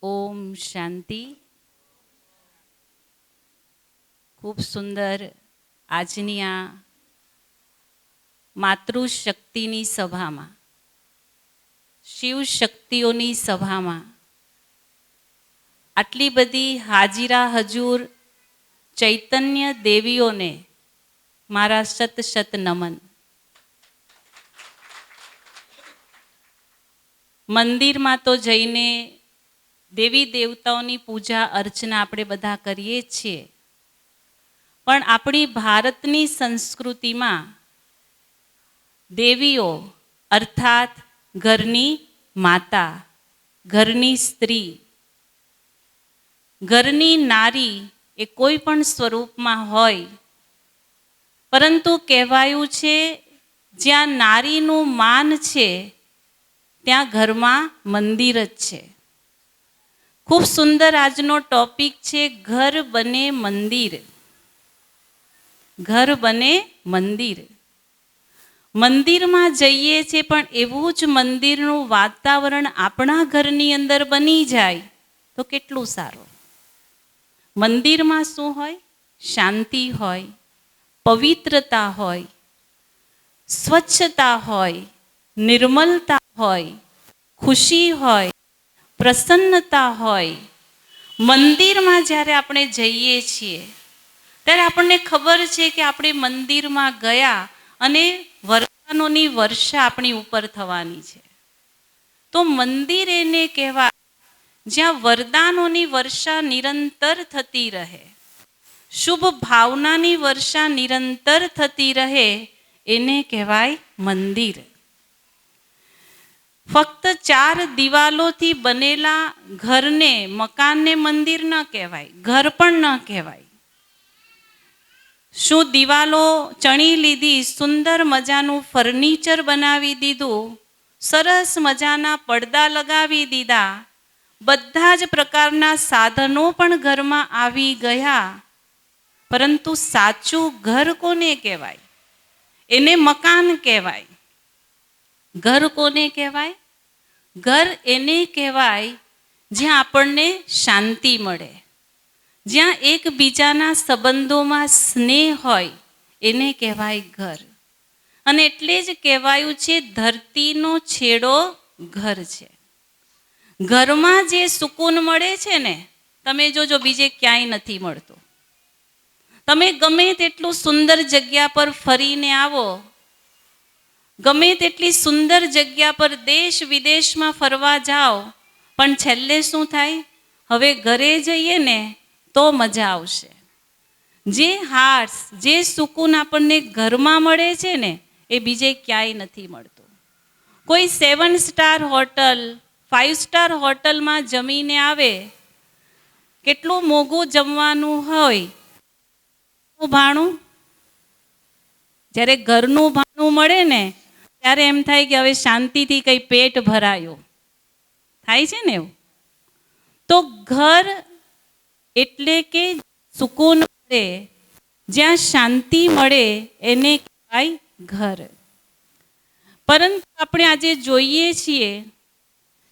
ઓમ શાંતિ. ખૂબ સુંદર આજની આ માતૃશક્તિની સભામાં, શિવ શક્તિઓની સભામાં આટલી બધી હાજરા હજૂર ચૈતન્ય દેવીઓને મારા શત શત નમન. મંદિરમાં તો જઈને દેવી દેવતાઓની પૂજા અર્ચના આપણે બધા કરીએ જ છીએ, પણ આપણી ભારતની સંસ્કૃતિમાં દેવીઓ અર્થાત ઘરની માતા, ઘરની સ્ત્રી, ઘરની નારી એ કોઈ પણ સ્વરૂપમાં હોય, પરંતુ કહેવાયું છે જ્યાં નારીનું માન છે ત્યાં ઘરમાં મંદિર જ છે. ખૂબ સુંદર આજનો ટોપિક છે, ઘર બને મંદિર. ઘર બને મંદિર. મંદિરમાં જઈએ છીએ પણ એવું જ મંદિરનું વાતાવરણ આપણા ઘરની અંદર બની જાય તો કેટલું સારું. મંદિરમાં શું હોય? શાંતિ હોય, પવિત્રતા હોય, સ્વચ્છતા હોય, નિર્મલતા હોય, ખુશી હોય, પ્રસન્નતા હોય. મંદિરમાં જ્યારે આપણે જઈએ છીએ ત્યારે આપણને ખબર છે કે આપણે મંદિરમાં ગયા અને વરદાનોની વર્ષા આપણી ઉપર થવાની છે. તો મંદિર એને કહેવાય જ્યાં વરદાનોની વર્ષા નિરંતર થતી રહે, શુભ ભાવનાની વર્ષા નિરંતર થતી રહે, એને કહેવાય મંદિર. ફક્ત 4 દિવાલોથી બનેલા ઘરને, મકાનને મંદિર ન કહેવાય, ઘર પણ ન કહેવાય. શું દિવાલો ચણી લીધી, સુંદર મજાનું ફર્નિચર બનાવી દીધું, સરસ મજાના પડદા લગાવી દીધા, બધા જ પ્રકારના સાધનો પણ ઘરમાં આવી ગયા, પરંતુ સાચું ઘર કોને કહેવાય? એને મકાન કહેવાય. ઘર કોને કહેવાય? ઘર એને કહેવાય જ્યાં આપણને શાંતિ મળે, જ્યાં એકબીજાના સંબંધોમાં સ્નેહ હોય, એને કહેવાય ઘર. અને એટલે જ કહેવાયું છે ધરતીનો છેડો ઘર છે. ઘરમાં જે સુકૂન મળે છે ને, તમે જોજો બીજે ક્યાંય નથી મળતો. તમે ગમે તેટલું સુંદર જગ્યા પર ફરીને આવો, ગમે તેટલી સુંદર જગ્યા પર દેશ વિદેશમાં ફરવા જાઓ, પણ છેલ્લે શું થાય? હવે ઘરે જઈએ ને તો મજા આવશે. જે હાર્સ, જે સુકૂન આપણને ઘરમાં મળે છે ને, એ બીજે ક્યાંય નથી મળતો. કોઈ 7 સ્ટાર હોટલ, 5 સ્ટાર હોટલમાં જમીને આવે, કેટલું મોંઘું જમવાનું હોય, ભાણું, જ્યારે ઘરનું ભાણું મળે ને ત્યારે એમ થાય કે હવે શાંતિથી કંઈ પેટ ભરાયું થાય છે ને એવું. તો ઘર એટલે કે સુકૂન મળે, જ્યાં શાંતિ મળે, એને કહેવાય ઘર. પરંતુ આપણે આજે જોઈએ છીએ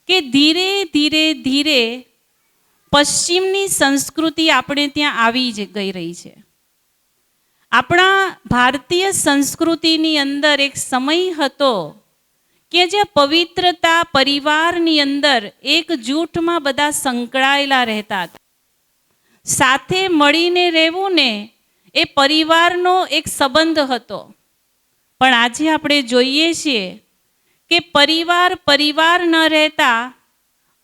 કે ધીરે ધીરે ધીરે પશ્ચિમની સંસ્કૃતિ આપણે ત્યાં આવી ગઈ રહી છે. આપણા ભારતીય સંસ્કૃતિની અંદર એક સમય હતો કે જે પવિત્રતા પરિવારની અંદર એક જૂથમાં બધા સંકળાયેલા રહેતા હતા. સાથે મળીને રહેવું ને એ પરિવારનો એક સંબંધ હતો. પણ આજે આપણે જોઈએ છીએ કે પરિવાર ન રહેતા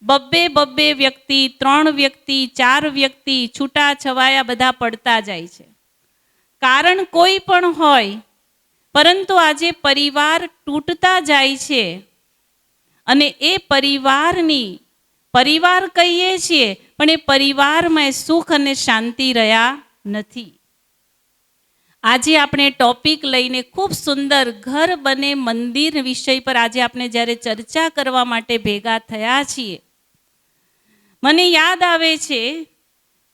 બબ્બે વ્યક્તિ, 3 વ્યક્તિ, 4 વ્યક્તિ છૂટા છવાયા બધા પડતા જાય છે. કારણ કોઈ પણ હોય, પરંતુ આજે પરિવાર તૂટતા જાય છે. અને એ પરિવાર કહીએ છીએ, પણ એ પરિવારમાં સુખ અને શાંતિ રહ્યા નથી. આજે આપણે ટોપિક લઈને ખૂબ સુંદર ઘર બને મંદિર વિષય પર આજે આપણે જ્યારે ચર્ચા કરવા માટે ભેગા થયા છીએ, મને યાદ આવે છે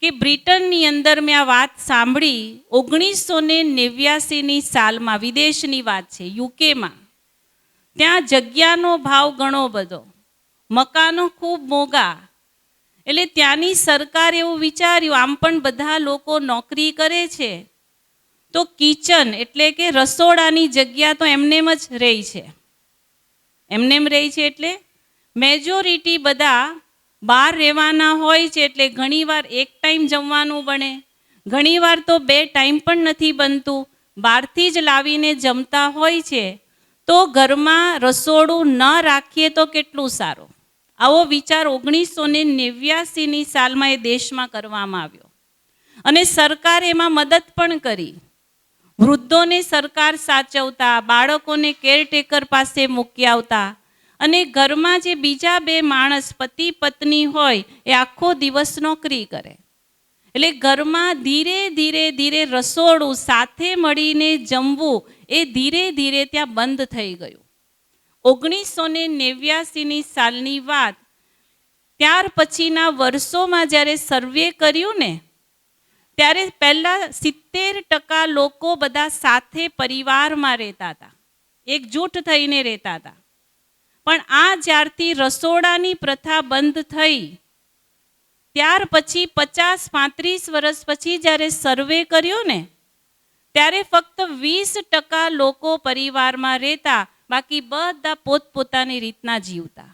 કે બ્રિટનની અંદર મેં આ વાત સાંભળી 1989ની સાલમાં. વિદેશની વાત છે, યુકેમાં. ત્યાં જગ્યાનો ભાવ ઘણો બધો, મકાનો ખૂબ મોંઘા, એટલે ત્યાંની સરકાર એવું વિચાર્યું, આમ પણ બધા લોકો નોકરી કરે છે, તો કિચન એટલે કે રસોડાની જગ્યા તો એમનેમ જ રહી છે. એમનેમ રહી છે એટલે મેજોરિટી બધા બહાર રહેવાના હોય છે, એટલે ઘણીવાર એક ટાઈમ જમવાનું બને, ઘણીવાર તો 2 ટાઈમ પણ નથી બનતું, બહારથી જ લાવીને જમતા હોય છે. તો ઘરમાં રસોડું ન રાખીએ તો કેટલું સારું. આવો વિચાર 1989ની સાલમાં એ દેશમાં કરવામાં આવ્યો અને સરકારે એમાં મદદ પણ કરી. વૃદ્ધોને સરકાર સાચવતા, બાળકોને કેરટેકર પાસે મૂકી આવતા અને ઘરમાં જે બીજા 2 માણસ પતિ પત્ની હોય એ આખો દિવસ નોકરી કરે. એટલે ઘરમાં ધીરે ધીરે ધીરે રસોડું સાથે મળીને જમવું એ ધીરે ધીરે ત્યાં બંધ થઈ ગયું. 1989ની સાલની વાત. ત્યાર પછીના વર્ષોમાં જ્યારે સર્વે કર્યું ને, ત્યારે પહેલાં 70% લોકો બધા સાથે પરિવારમાં રહેતા હતા, એકજૂટ થઈને રહેતા હતા. પણ આ જ્યારથી રસોડાની પ્રથા બંધ થઈ, ત્યાર પછી 50-35 વર્ષ પછી જ્યારે સર્વે કર્યો ને, ત્યારે ફક્ત 20% લોકો પરિવારમાં રહેતા, બાકી બધા પોતપોતાની રીતના જીવતા.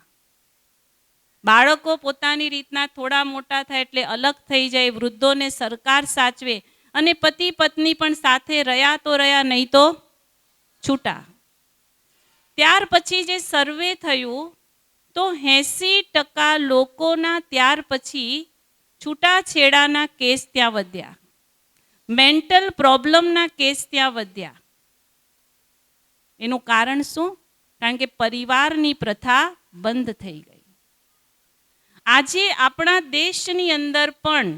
બાળકો પોતાની રીતના થોડા મોટા થાય એટલે અલગ થઈ જાય, વૃદ્ધોને સરકાર સાચવે અને પતિ પત્ની પણ સાથે રહ્યા તો રહ્યા, નહીં તો છૂટા. ત્યાર પછી જે સર્વે થયું તો 80% લોકોના ત્યાર પછી છૂટાછેડાના કેસ ત્યાં વધ્યા, મેન્ટલ પ્રોબ્લેમના કેસ ત્યાં વધ્યા. એનું કારણ શું? કારણ કે પરિવારની પ્રથા બંધ થઈ ગઈ. આજે આપણા દેશની અંદર પણ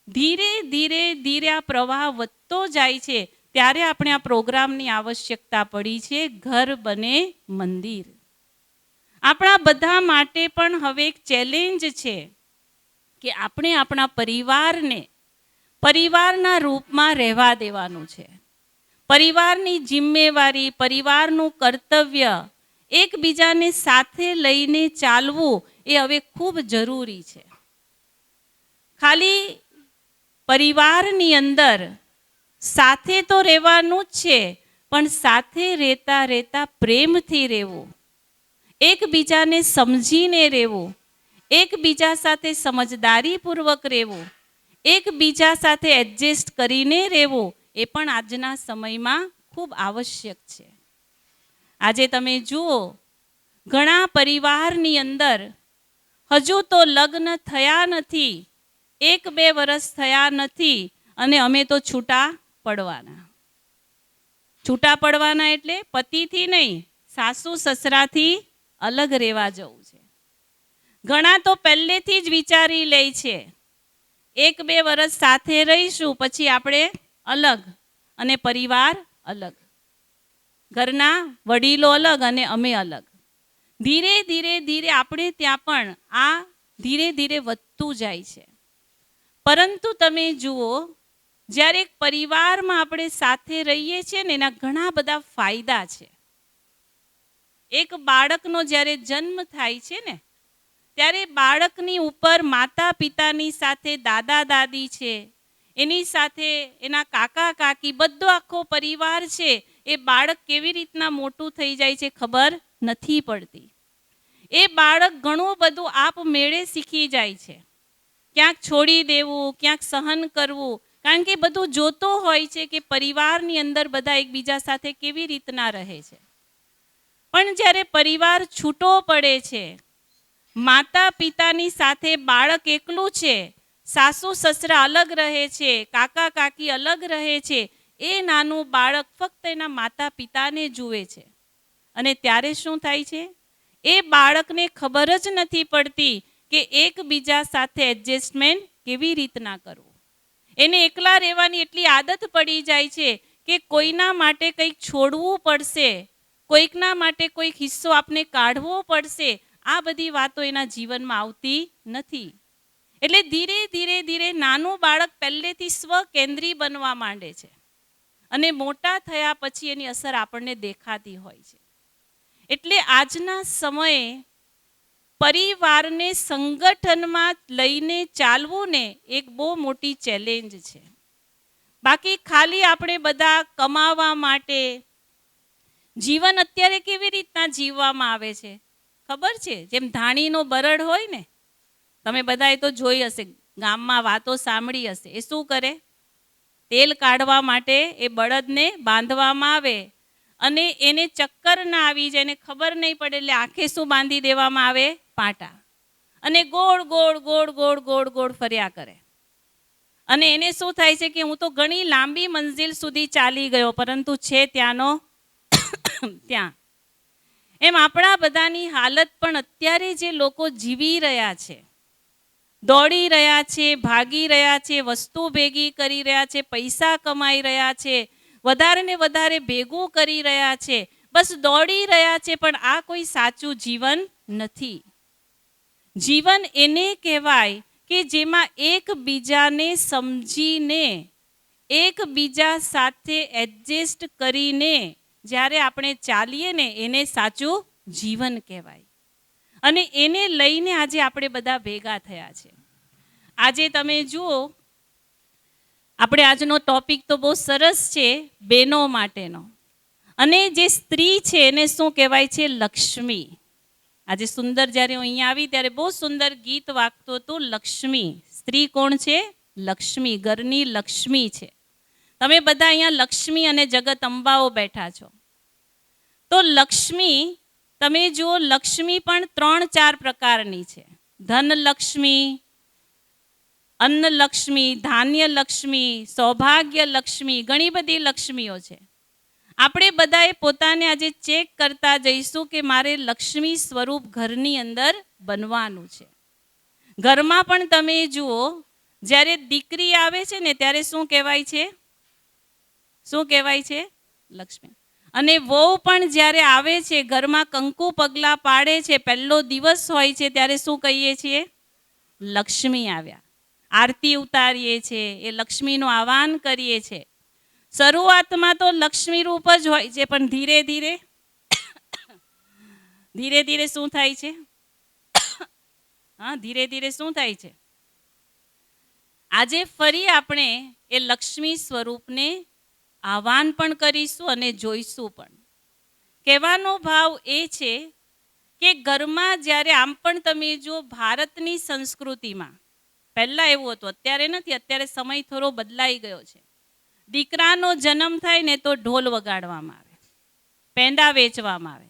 ધીરે ધીરે ધીરે આ પ્રવાહ વધતો જાય છે, ત્યારે આપણે આ પ્રોગ્રામની આવશ્યકતા પડી છે, ઘર બને મંદિર. આપણા બધા માટે પણ હવે એક ચેલેન્જ છે કે આપણે આપણા પરિવારને પરિવારના રૂપમાં રહેવા દેવાનું છે. પરિવારની જિમ્મેવારી, પરિવારનું કર્તવ્ય, એકબીજાને સાથે લઈને ચાલવું એ હવે ખૂબ જરૂરી છે. ખાલી પરિવારની અંદર સાથે તો રહેવાનું જ છે, પણ સાથે રહેતા રહેતા પ્રેમથી રહેવું, એકબીજાને સમજીને રહેવું, એકબીજા સાથે સમજદારીપૂર્વક રહેવું, એકબીજા સાથે એડજસ્ટ કરીને રહેવું, એ પણ આજના સમયમાં ખૂબ આવશ્યક છે. આજે તમે જુઓ, ઘણા પરિવારની અંદર હજુ તો લગ્ન થયા નથી, 1-2 વર્ષ થયા નથી અને અમે તો છૂટા પડવાના. છૂટા પડવાના એટલે પતિથી નહીં, સાસુ સસરાથી અલગ રહેવા જવું છે. ઘણા તો પહેલેથી જ વિચારી લે છે, 1-2 વર્ષ સાથે રહીશું, પછી આપણે અલગ અને પરિવાર અલગ, ઘરના વડીલો અલગ અને અમે અલગ. ધીરે ધીરે ધીરે આપણે ત્યાં પણ આ ધીરે ધીરે વધતું જાય છે. પરંતુ તમે જુઓ, જ્યારે એક પરિવારમાં આપણે સાથે રહીએ છીએ ને, એના ઘણા બધા ફાયદા છે. એક બાળકનો જ્યારે જન્મ થાય છે ને, ત્યારે બાળકની ઉપર માતા પિતાની સાથે દાદા દાદી છે, એની સાથે એના કાકા કાકી, બધો આખો પરિવાર છે. એ બાળક કેવી રીતના મોટું થઈ જાય છે ખબર નથી પડતી. એ બાળક ઘણું બધું આપમેળે શીખી જાય છે. ક્યાંક છોડી દેવું, ક્યાંક સહન કરવું, કારણ કે બધું જોતો હોય છે કે પરિવારની અંદર બધા એકબીજા સાથે કેવી રીતના રહે છે. પણ જ્યારે પરિવાર છૂટો પડે છે, માતા પિતાની સાથે બાળક એકલું છે, સાસુ સસરા અલગ રહે છે, કાકા કાકી અલગ રહે છે, એ નાનું બાળક ફક્ત એના માતા પિતાને જુએ છે. અને ત્યારે શું થાય છે? એ બાળકને ખબર જ નથી પડતી કે એકબીજા સાથે એડજસ્ટમેન્ટ કેવી રીતના કરવું. એને એકલા રહેવાની એટલી આદત પડી જાય છે કે કોઈના માટે કંઈક છોડવું પડશે, કોઈકના માટે કોઈક હિસ્સો આપને કાઢવો પડશે, આ બધી વાતો એના જીવનમાં આવતી નથી. એટલે ધીરે ધીરે ધીરે નાનું બાળક પહેલેથી સ્વકેન્દ્રી બનવા માંડે છે અને મોટા થયા પછી એની અસર આપણને દેખાતી હોય છે. એટલે આજના સમયે પરિવારને સંગઠનમાં લઈને ચાલવું ને એક બહુ મોટી ચેલેન્જ છે. બાકી ખાલી આપણે બધા કમાવા માટે જીવન અત્યારે કેવી રીતના જીવવામાં આવે છે ખબર છે? જેમ ધાણીનો બરડ હોય ને, તમે બધાએ તો જોઈ હશે, ગામમાં વાતો સાંભળી હશે. એ શું કરે? તેલ કાઢવા માટે એ બળદને બાંધવામાં આવે અને એને ચક્કર ના આવી જાય, એને ખબર નહીં પડે એટલે આંખે શું બાંધી દેવામાં આવે? પાટા. અને ગોળ ગોળ ગોળ ગોળ ગોળ ગોળ ફર્યા કરે. અને એને શું થાય છે કે હું તો ઘણી લાંબી મંજિલ સુધી ચાલી ગયો, પરંતુ છે ત્યાંનો ત્યાં. એમ આપણા બધાની હાલત પણ અત્યારે જે લોકો જીવી રહ્યા છે, દોડી રહ્યા છે, ભાગી રહ્યા છે, વસ્તુ ભેગી કરી રહ્યા છે, પૈસા કમાઈ રહ્યા છે, વધારે ને વધારે ભેગું કરી રહ્યા છે, બસ દોડી રહ્યા છે, પણ આ કોઈ સાચું જીવન નથી. જીવન એને કહેવાય કે જેમાં એકબીજાને સમજીને, એકબીજા સાથે એડજસ્ટ કરીને જ્યારે આપણે ચાલીએ ને એને સાચું જીવન કહેવાય. અને એને લઈને આજે આપણે બધા ભેગા થયા છે. આજે તમે જુઓ, આપણે આજનો ટોપિક તો બહુ સરસ છે, બહેનો માટેનો. અને જે સ્ત્રી છે એને શું કહેવાય છે? લક્ષ્મી. આજે સુંદર જ્યારે હું અહીંયા આવી ત્યારે બહુ સુંદર ગીત વાગતું હતું, લક્ષ્મી. સ્ત્રી કોણ છે? લક્ષ્મી, ઘરની લક્ષ્મી છે. તમે બધા અહીંયા લક્ષ્મી અને જગતંબાઓ બેઠા છો. તો લક્ષ્મી, તમે જુઓ, લક્ષ્મી પણ 3-4 પ્રકારની છે. ધનલક્ષ્મી, અન્નલક્ષ્મી, ધાન્યલક્ષ્મી, સૌભાગ્યલક્ષ્મી, ઘણી બધી લક્ષ્મીઓ છે. આપણે બધાએ પોતાને આજે ચેક કરતા જઈશું કે મારે લક્ષ્મી સ્વરૂપ ઘરની અંદર બનવાનું છે. ઘરમાં પણ તમે જુઓ, જ્યારે દીકરી આવે છે ને ત્યારે શું કહેવાય છે? શું કહેવાય છે? લક્ષ્મી. અને વહુ પણ જ્યારે આવે છે, ઘરમાં કંકુ પગલાં પાડે છે, પહેલો દિવસ હોય છે, ત્યારે શું કહીએ છીએ? લક્ષ્મી આવ્યા. આરતી ઉતારીએ છીએ, એ લક્ષ્મીનું આહવાન કરીએ છીએ. શરૂઆતમાં તો લક્ષ્મી રૂપ જ હોય છે, પણ ધીરે ધીરે શું થાય છે? ધીરે ધીરે શું થાય છે? આજે ફરી આપણે એ લક્ષ્મી સ્વરૂપને આહવાન પણ કરીશું અને જોઈશું પણ. કહેવાનો ભાવ એ છે કે ઘરમાં જ્યારે, આમ પણ તમે જો ભારતની સંસ્કૃતિમાં પહેલાં એવું હતું, અત્યારે નથી, અત્યારે સમય થોડો બદલાઈ ગયો છે. દીકરાનો જન્મ થાય ને તો ઢોલ વગાડવામાં આવે, પેંડા વેચવામાં આવે,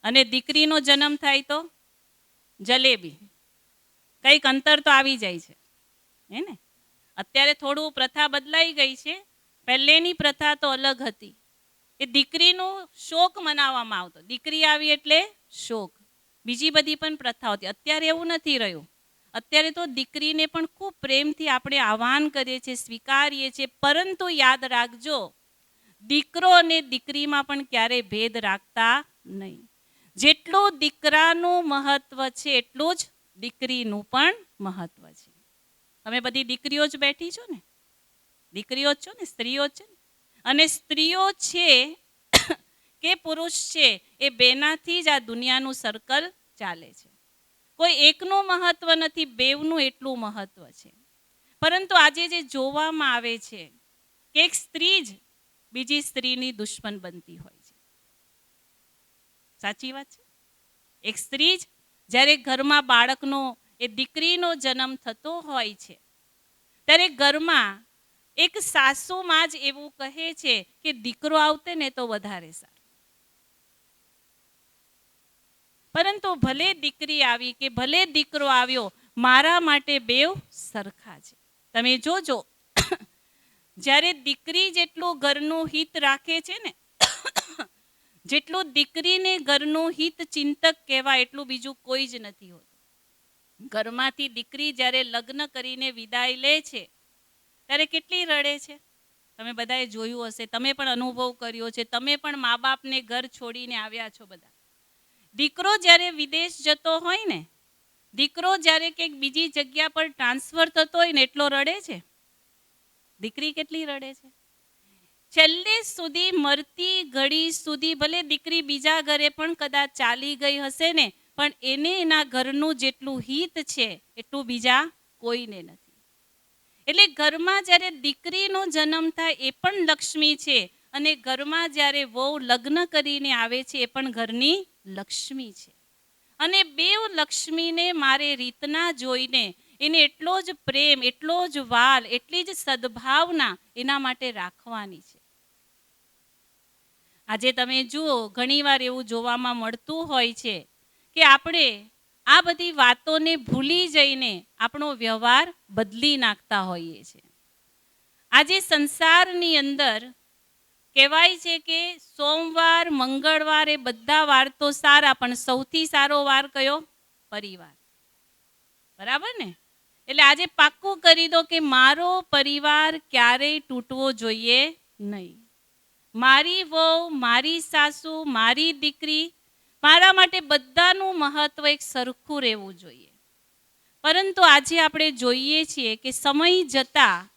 અને દીકરીનો જન્મ થાય તો જલેબી. કંઈક અંતર તો આવી જાય છે, હે ને? અત્યારે થોડું પ્રથા બદલાઈ ગઈ છે. પહેલેની પ્રથા તો અલગ હતી. એ દીકરીનો શોક મનાવવામાં આવતો, દીકરી આવી એટલે શોક. બીજી બધી પણ પ્રથાઓ હતી. અત્યારે એવું નથી રહ્યું. અત્યારે તો દીકરીને પણ ખૂબ પ્રેમથી આપણે આહવાન કરીએ છીએ, સ્વીકારીએ છીએ. પરંતુ યાદ રાખજો, દીકરો અને દીકરીમાં પણ ક્યારેય ભેદ રાખતા નહીં. જેટલું દીકરાનું મહત્વ છે એટલું જ દીકરીનું પણ મહત્વ છે. તમે બધી દીકરીઓ જ બેઠી છો ને? દીકરીઓ જ છો ને? સ્ત્રીઓ જ છે ને? અને સ્ત્રીઓ છે કે પુરુષ છે, એ બેનાથી જ આ દુનિયાનું સર્કલ ચાલે છે. કોઈ એકનું મહત્વ નથી, બેવનું એટલું મહત્વ છે. પરંતુ આજે જે જોવામાં આવે છે કે એક સ્ત્રી જ બીજી સ્ત્રીની દુશ્મન બનતી હોય છે. સાચી વાત છે? એક સ્ત્રી જ જ્યારે ઘરમાં બાળકનો, એ દીકરીનો જન્મ થતો હોય છે, ત્યારે ઘરમાં એક સાસુમાં જ એવું કહે છે કે દીકરો આવતે ને તો વધારે સારું. પરંતુ ભલે દીકરી આવી કે ભલે દીકરો આવ્યો, મારા માટે બેવ સરખા છે. તમે જોજો, જ્યારે દીકરી જેટલું ઘરનું હિત રાખે છે ને, જેટલું દીકરીને ઘરનું હિત ચિંતક કહેવાય, એટલું બીજું કોઈ જ નથી હોતું. ઘરમાંથી દીકરી જ્યારે લગ્ન કરીને વિદાય લે છે ત્યારે કેટલી રડે છે. તમે બધાએ જોયું હશે, તમે પણ અનુભવ કર્યો છે. તમે પણ મા બાપને ઘર છોડીને આવ્યા છો બધા. દીકરો જ્યારે વિદેશ જતો હોય ને, દીકરો જ્યારે કંઈક બીજી જગ્યા પર ટ્રાન્સફર થતો હોય ને, એટલો રડે છે. દીકરી કેટલી રડે છે. છેલ્લે સુધી, મરતી ઘડી સુધી, ભલે દીકરી બીજા ઘરે પણ કદાચ ચાલી ગઈ હશે ને, પણ એને એના ઘરનું જેટલું હિત છે એટલું બીજા કોઈને નથી. એટલે ઘરમાં જ્યારે દીકરીનો જન્મ થાય એ પણ લક્ષ્મી છે, અને ઘરમાં જ્યારે વહુ લગ્ન કરીને આવે છે એ પણ ઘરની લક્ષ્મી છે. અને બેવ લક્ષ્મીને મારે રીતના જોઈને એને એટલો જ પ્રેમ, એટલો જ વાલ, એટલી જ સદભાવના એના માટે રાખવાની છે. આજે તમે જુઓ, ઘણીવાર એવું જોવામાં મળતું હોય છે કે આપણે આ બધી વાતોને ભૂલી જઈને આપણો વ્યવહાર બદલી નાખતા હોઈએ છીએ. આજે સંસારની અંદર કહેવાય છે કે સોમવાર, મંગળવાર એ બધા વાર તો સારા, પણ સૌથી સારો વાર કયો? પરિવાર. બરાબર ને? એટલે આજે પાક્કું કરી દો કે મારો પરિવાર ક્યારેય તૂટવો જોઈએ નહીં. મારી વહુ, મારી સાસુ, મારી દીકરી, મારા માટે બધાનું મહત્વ એક સરખું રહેવું જોઈએ. પરંતુ આજે આપણે જોઈએ છીએ કે સમય જતાં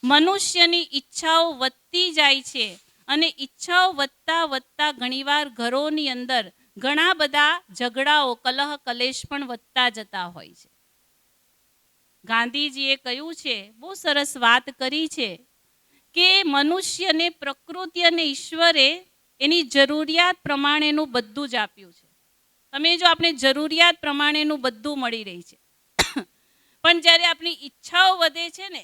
મનુષ્યની ઈચ્છાઓ વધતી જાય છે, અને ઈચ્છાઓ વધતા વધતા ઘણીવાર ઘરોની અંદર ઘણા બધા ઝઘડાઓ, કલહ કલેશ પણ વધતા જતા હોય છે. ગાંધીજીએ કહ્યું છે, બહુ સરસ વાત કરી છે કે મનુષ્યને પ્રકૃતિ અને ઈશ્વરે એની જરૂરિયાત પ્રમાણેનું બધું જ આપ્યું છે. તમે જો આપણે જરૂરિયાત પ્રમાણેનું બધું મળી રહી છે, પણ જ્યારે આપણી ઈચ્છાઓ વધે છે ને,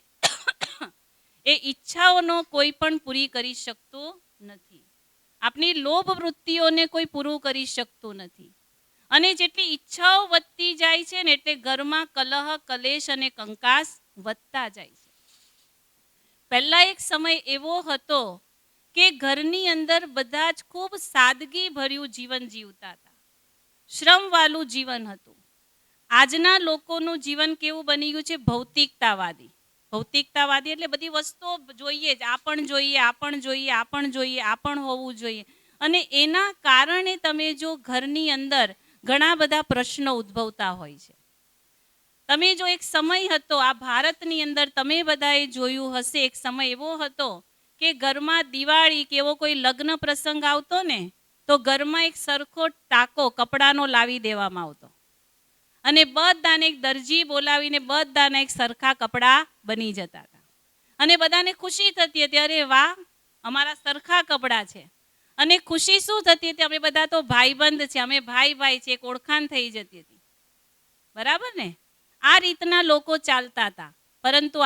એ ઈચ્છાઓનો કોઈ પણ પૂરી કરી શકતું નથી. આપણી લોભ વૃત્તિઓને કોઈ પૂરું કરી શકતું નથી. અને જેટલી ઈચ્છાઓ વધતી જાય છે ને, એટલે ઘરમાં કલહ, કલેશ અને કંકાસ વધતા જાય છે. પહેલા એક સમય એવો હતો કે ઘરની અંદર બધા જ ખૂબ સાદગી ભર્યું જીવન જીવતા હતા. શ્રમવાળું જીવન હતું. આજના લોકોનું જીવન કેવું બની ગયું છે? ભૌતિકતાવાદી. ભૌતિકતાવાદી એટલે બધી વસ્તુઓ જોઈએ જ, આ પણ જોઈએ, આ પણ જોઈએ, આ પણ જોઈએ, આ પણ હોવું જોઈએ. અને એના કારણે તમે જો ઘરની અંદર ઘણા બધા પ્રશ્નો ઉદ્ભવતા હોય છે. તમે જો એક સમય હતો આ ભારતની અંદર, તમે બધાએ જોયું હશે, એક સમય એવો હતો કે ઘરમાં દિવાળી કે એવો કોઈ લગ્ન પ્રસંગ આવતો ને, તો ઘરમાં એક સરખો ટાંકો કપડાનો લાવી દેવામાં આવતો, અને બધાને એક દરજી બોલાવીને બધાને એક સરખા કપડાં બની જતા હતા. અને બધાને ખુશી થતી હતી, અરે વાહ, અમારા સરખા કપડાં છે. અને ખુશી શું થતી હતી? અમે બધા તો ભાઈબંધ છે, અમે ભાઈ ભાઈ છે, એક ઓળખાણ થઈ જતી હતી. બરાબર ને? આ રીતના લોકો ચાલતા હતા. પરંતુ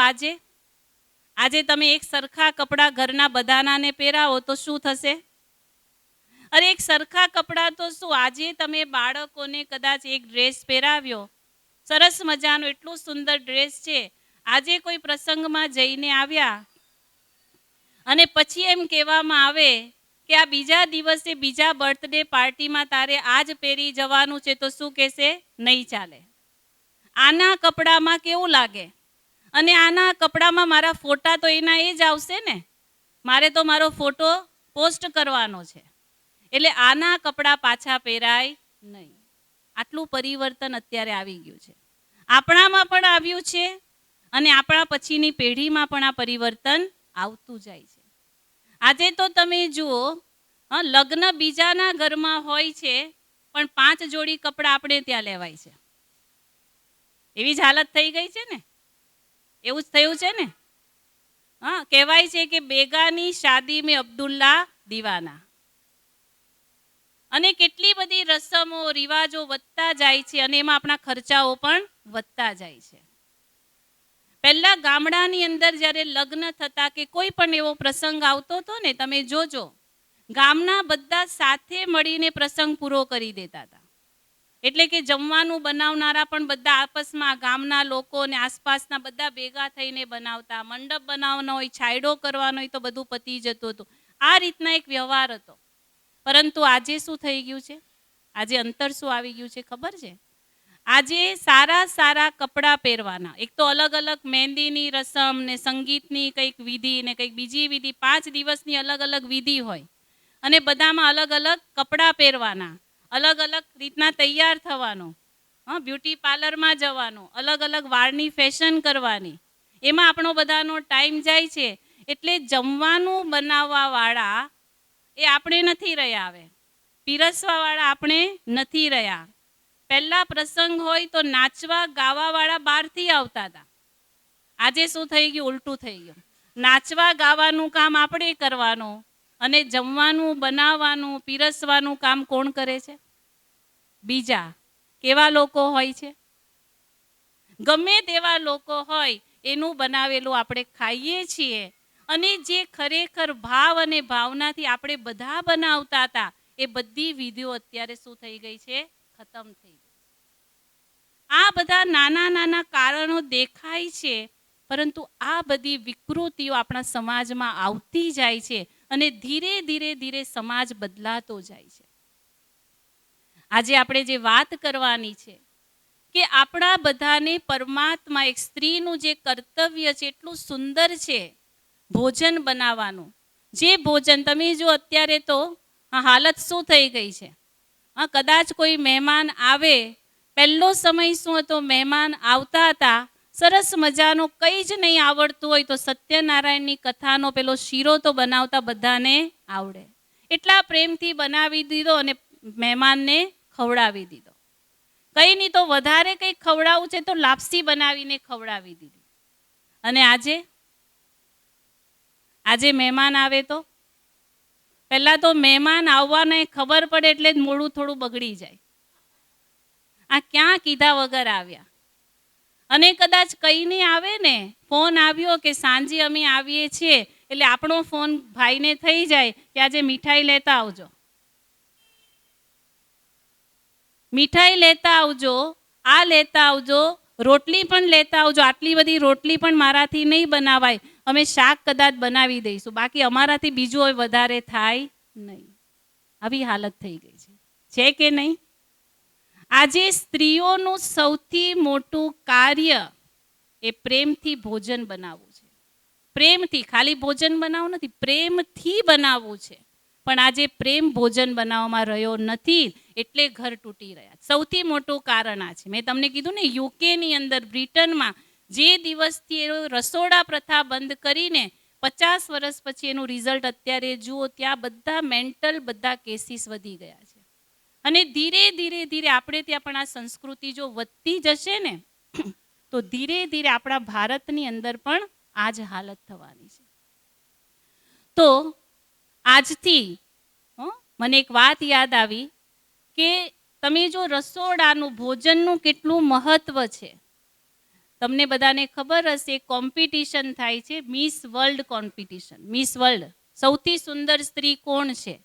આજે તમે એક સરખા કપડાં ઘરના બધાનાને પહેરાવો તો શું થશે? અરે એક સરખા કપડાં તો શું, આજે તમે બાળકોને કદાચ એક ડ્રેસ પહેરાવ્યો, સરસ મજાનો એટલું સુંદર ડ્રેસ છે, આજે કોઈ પ્રસંગમાં જઈને આવ્યા અને પછી એમ કહેવામાં આવે કે આ બીજા દિવસે બીજા બર્થડે પાર્ટીમાં તારે આજ પહેરી જવાનું છે, તો શું કહેશે? નહીં ચાલે. આના કપડામાં કેવું લાગે? અને આના કપડામાં મારા ફોટા તો એના એ જ આવશે ને, મારે તો મારો ફોટો પોસ્ટ કરવાનો છે, એટલે આના કપડાં પાછા પહેરાય નહીં. આટલું પરિવર્તન અત્યારે આવી ગયું છે. આપણામાં પણ આવ્યું છે, અને આપણા પછીની પેઢીમાં પણ આ પરિવર્તન આવતું જાય છે. આજે તો તમે જુઓ, લગ્ન બીજાના ઘરમાં હોય છે, પણ 5 જોડી કપડાં આપણે ત્યાં લેવાય છે. એવી જ હાલત થઈ ગઈ છે ને, એવું જ થયું છે ને. કહેવાય છે કે બેગાની શાદી મેં અબ્દુલ્લા દીવાના. અને કેટલી બધી રસમો રિવાજો વધતા જાય છે, અને એમાં આપણા ખર્ચાઓ પણ વધતા જાય છે. પહેલા ગામડાની અંદર જ્યારે લગ્ન થતા કે કોઈ પણ એવો પ્રસંગ આવતો હતો ને, તમે જોજો, ગામના બધા સાથે મળીને પ્રસંગ પૂરો કરી દેતા હતા. એટલે કે જમવાનું બનાવનારા પણ બધા આપસમાં, ગામના લોકો ને આસપાસના બધા ભેગા થઈને બનાવતા. મંડપ બનાવવાનો હોય, છાયડો કરવાનો હોય, તો બધું પતી જતું હતું. આ રીતના એક વ્યવહાર હતો. પરંતુ આજે શું થઈ ગયું છે? આજે અંતર શું આવી ગયું છે ખબર છે? આજે સારા સારા કપડાં પહેરવાના, એક તો અલગ અલગ મહેંદીની રસમ ને સંગીતની કંઈક વિધિ ને કંઈક બીજી વિધિ, 5 દિવસની અલગ અલગ વિધિ હોય, અને બધામાં અલગ અલગ કપડાં પહેરવાના, અલગ અલગ રીતના તૈયાર થવાનું, બ્યુટી પાર્લરમાં જવાનું, અલગ અલગ વાળની ફેશન કરવાની, એમાં આપણો બધાનો ટાઈમ જાય છે. એટલે જમવાનું બનાવવાવાળા એ આપણે નથી રહ્યા, હવે પીરસવાવાળા આપણે નથી રહ્યા. પહેલા પ્રસંગ હોય તો નાચવા ગાવાવાળા બહારથી આવતા હતા. આજે શું થઈ ગયું? ઉલટું થઈ ગયું. નાચવા ગાવાનું કામ આપણે કરવાનું અને જમવાનું બનાવવાનું પીરસવાનું કામ કોણ કરે છે? બીજા. કેવા લોકો હોય છે? ગમે તેવા લોકો હોય એનું બનાવેલું આપણે ખાઈએ છીએ. અને જે ખરેખર ભાવ અને ભાવનાથી આપણે બધા બનાવતા હતા એ બધી વિધિઓ અત્યારે શું થઈ ગઈ છે? ખતમ થઈ ગઈ. આ બધા નાના નાના કારણો દેખાય છે, પરંતુ આ બધી વિકૃતિઓ આપણા સમાજમાં આવતી જાય છે અને ધીરે ધીરે ધીરે સમાજ બદલાતો જાય છે. આજે આપણે જે વાત કરવાની છે કે આપણા બધાને પરમાત્મા, એક સ્ત્રીનું જે કર્તવ્ય છે એટલું સુંદર છે ભોજન બનાવવાનું. જે ભોજન તમે જો અત્યારે તો હાલત શું થઈ ગઈ છે, કદાચ કોઈ મહેમાન આવે, પહેલો સમય શું હતો? મહેમાન આવતા હતા, સરસ મજાનો કંઈ જ નહીં આવડતું હોય તો સત્યનારાયણની કથાનો પેલો શીરો તો બનાવતા બધાને આવડે. એટલા પ્રેમથી બનાવી દીધો અને મહેમાનને ખવડાવી દીધો. કંઈ નહીં તો વધારે કંઈ ખવડાવવું છે તો લાપસી બનાવીને ખવડાવી દીધી. અને આજે મહેમાન આવે તો પહેલા તો મહેમાન આવવાને ખબર પડે એટલે જ મોડું થોડું બગડી જાય. આ ક્યાં કીધા વગર આવ્યા? અને કદાચ કહીને આવે ને, ફોન આવ્યો કે સાંજે અમે આવીએ છીએ, એટલે આપણો ફોન ભાઈને થઈ જાય કે આજે મીઠાઈ લેતા આવજો, મીઠાઈ લેતા આવજો, આ લેતા આવજો, રોટલી પણ લેતા આવજો. આટલી બધી રોટલી પણ મારાથી નહીં બનાવાય, અમે શાક કદાચ બનાવી દઈશું, બાકી અમારાથી બીજું હોય વધારે થાય નહીં. આવી હાલત થઈ ગઈ છે કે નહીં? આજે સ્ત્રીઓનું સૌથી મોટું કાર્ય એ પ્રેમથી ભોજન બનાવવું છે. પ્રેમથી, ખાલી ભોજન બનાવવું નથી, પ્રેમથી બનાવવું છે. પણ આજે પ્રેમ ભોજન બનાવવામાં રહ્યો નથી, એટલે ઘર તૂટી રહ્યા. સૌથી મોટું કારણ આ છે. મેં તમને કીધું ને, યુકેની અંદર, બ્રિટનમાં જે દિવસથી રસોડા પ્રથા બંધ કરીને 50 વર્ષ પછી એનું રિઝલ્ટ અત્યારે જુઓ, ત્યાં બધા મેન્ટલ બધા કેસીસ વધી ગયા છે. અને ધીરે ધીરે ધીરે આપણે ત્યાં પણ આ સંસ્કૃતિ જો વધતી જશે ને, તો ધીરે ધીરે આપણા ભારતની અંદર પણ આ જ હાલત થવાની છે. તો આજથી મને એક વાત યાદ આવી કે તમે જો રસોડાનું ભોજનનું કેટલું મહત્વ છે. તમને બધાને ખબર હશે, કોમ્પિટિશન થાય છે, miss world competition. Miss world, સૌથી સુંદર સ્ત્રી કોણ છે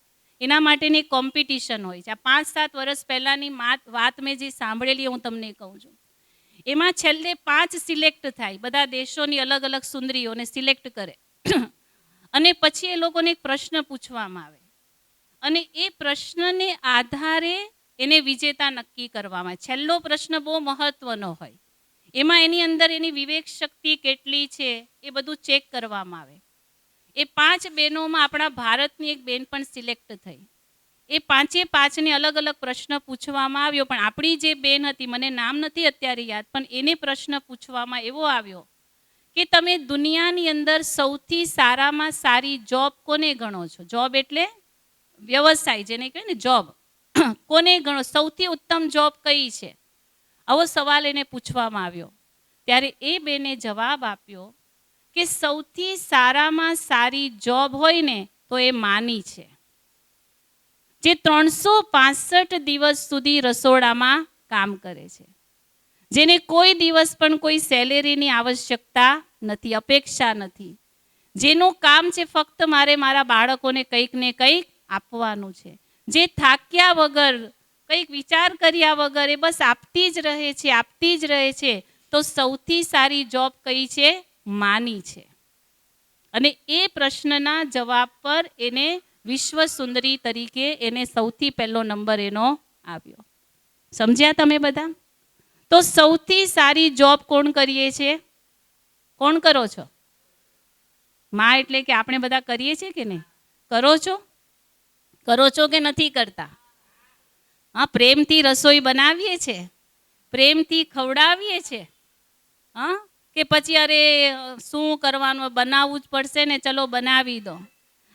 એના માટેની કોમ્પિટિશન હોય છે. આ 5-7 વર્ષ પહેલાની વાત મેં જે સાંભળેલી હું તમને કહું છું. એમાં છેલ્લે 5 સિલેક્ટ થાય, બધા દેશોની અલગ અલગ સુંદરીઓને સિલેક્ટ કરે અને પછી એ લોકોને એક પ્રશ્ન પૂછવામાં આવે અને એ પ્રશ્નને આધારે એને વિજેતા નક્કી કરવામાં. છેલ્લો પ્રશ્ન બહુ મહત્વનો હોય, એમાં એની અંદર એની વિવેક શક્તિ કેટલી છે એ બધું ચેક કરવામાં આવે. એ 5 બહેનોમાં આપણા ભારતની એક બેન પણ સિલેક્ટ થઈ. એ 5ને અલગ અલગ પ્રશ્ન પૂછવામાં આવ્યો, પણ આપણી જે બેન હતી, મને નામ નથી અત્યારે યાદ, પણ એને પ્રશ્ન પૂછવામાં એવો આવ્યો કે તમે દુનિયાની અંદર સૌથી સારામાં સારી જોબ કોને ગણો છો? જોબ એટલે વ્યવસાય, જેને કહેવાય ને જોબ, કોને ગણો? સૌથી ઉત્તમ જોબ કઈ છે? આવો સવાલ એને પૂછવામાં આવ્યો. ત્યારે એ બેને જવાબ આપ્યો કે સૌથી સારામાં સારી જોબ હોય ને તો એ માની છે, જે 365 દિવસ સુધી રસોડામાં કામ કરે છે, જેને કોઈ દિવસ પણ કોઈ સેલેરીની આવશ્યકતા નથી, અપેક્ષા નથી, જેનું કામ છે ફક્ત મારે મારા બાળકોને કંઈક ને કંઈક આપવાનું છે, જે થાક્યા વગર, કંઈક વિચાર કર્યા વગર એ બસ આપતી જ રહે છે, આપતી જ રહે છે. તો સૌથી સારી જોબ કઈ છે? માની છે. અને એ પ્રશ્નના જવાબ પર એને વિશ્વ સુંદરી તરીકે એને સૌથી પહેલો નંબર એનો આવ્યો. સમજ્યા તમે બધા? તો સૌથી સારી જોબ કોણ કરીએ છે? કોણ કરો છો? માં એટલે કે આપણે બધા કરીએ છીએ કે નહીં? કરો છો? કરો છો કે નથી કરતા? હા, પ્રેમથી રસોઈ બનાવીએ છે, પ્રેમથી ખવડાવીએ છે. હા, કે પછી અરે શું કરવાનું, બનાવવું જ પડશે ને, ચલો બનાવી દો.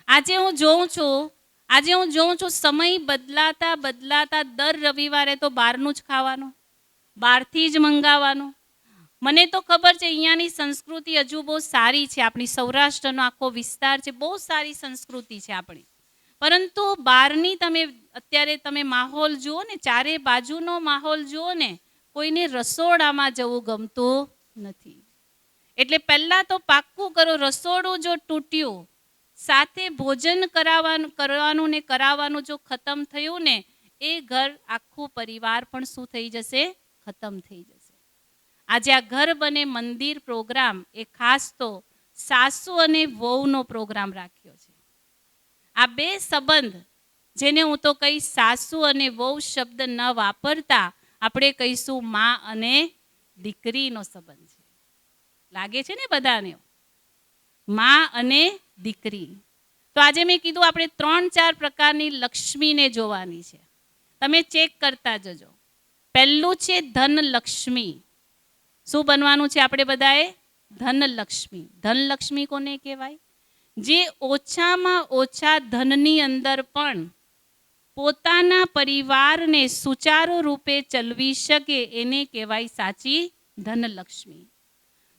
આજે હું જોઉં છું, આજે હું જોઉં છું સમય બદલાતા બદલાતા દર રવિવારે તો બહારનું જ ખાવાનું, બહારથી જ મંગાવવાનું. મને તો ખબર છે અહીંયાની સંસ્કૃતિ હજુ બહુ સારી છે, આપણી સૌરાષ્ટ્રનો આખો વિસ્તાર છે, બહુ સારી સંસ્કૃતિ છે આપણી. પરંતુ બહારની અત્યારે તમે માહોલ જુઓ ને, ચારે બાજુનો માહોલ જુઓ ને, કોઈને રસોડામાં જવું ગમતું નથી. એટલે પહેલાં તો પાક્કું કરો, રસોડું જો તૂટ્યું, સાથે ભોજન કરવાનું ને કરાવવાનું જો ખતમ થયું ને, એ ઘર આખું પરિવાર પણ શું થઈ જશે? ખતમ થઈ જશે. આજે આ ઘર બને મંદિર પ્રોગ્રામ એ ખાસ તો સાસુ અને વહુનો પ્રોગ્રામ રાખ્યો છે. આ બે સંબંધ, જેને હું તો કહીશ સાસુ અને વહુ શબ્દ ન વાપરતા આપણે કહીશું મા અને દીકરીનો સંબંધ છે. લાગે છે ને બધાને? મા અને દીકરી. તો આજે મેં કીધું આપણે 3-4 પ્રકારની લક્ષ્મીને જોવાની છે. તમે ચેક કરતા જજો. પહેલું છે ધનલક્ષ્મી. શું બનવાનું છે આપણે બધાએ? ધનલક્ષ્મી. ધનલક્ષ્મી કોને કહેવાય? જે ઓછામાં ઓછા ધનની અંદર પણ પોતાના પરિવારને સુચારુ રૂપે ચલાવી શકે એને કહેવાય સાચી ધનલક્ષ્મી.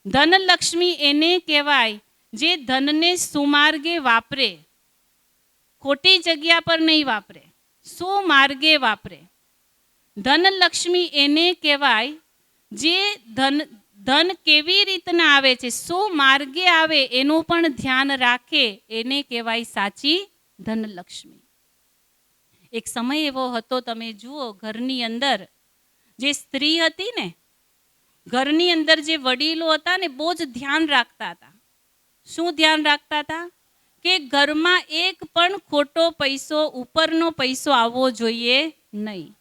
ધનલક્ષ્મી એને કહેવાય જે ધનને સુમાર્ગે વાપરે, ખોટી જગ્યા પર નહીં વાપરે, સુમાર્ગે વાપરે. ધનલક્ષ્મી એને કહેવાય જે ધન કેવી રીતના આવે છે, સુમાર્ગે આવે એનું પણ ધ્યાન રાખે, એને કહેવાય સાચી ધનલક્ષ્મી. એક સમય એવો હતો, તમે જુઓ ઘરની અંદર જે સ્ત્રી હતી ને, ઘરની અંદર જે વડીલો હતા ને, બહુ જ ધ્યાન રાખતા હતા. શું ધ્યાન રાખતા હતા? કે ઘરમાં એક પણ ખોટો પૈસો, ઉપરનો પૈસો આવવો જોઈએ નહીં.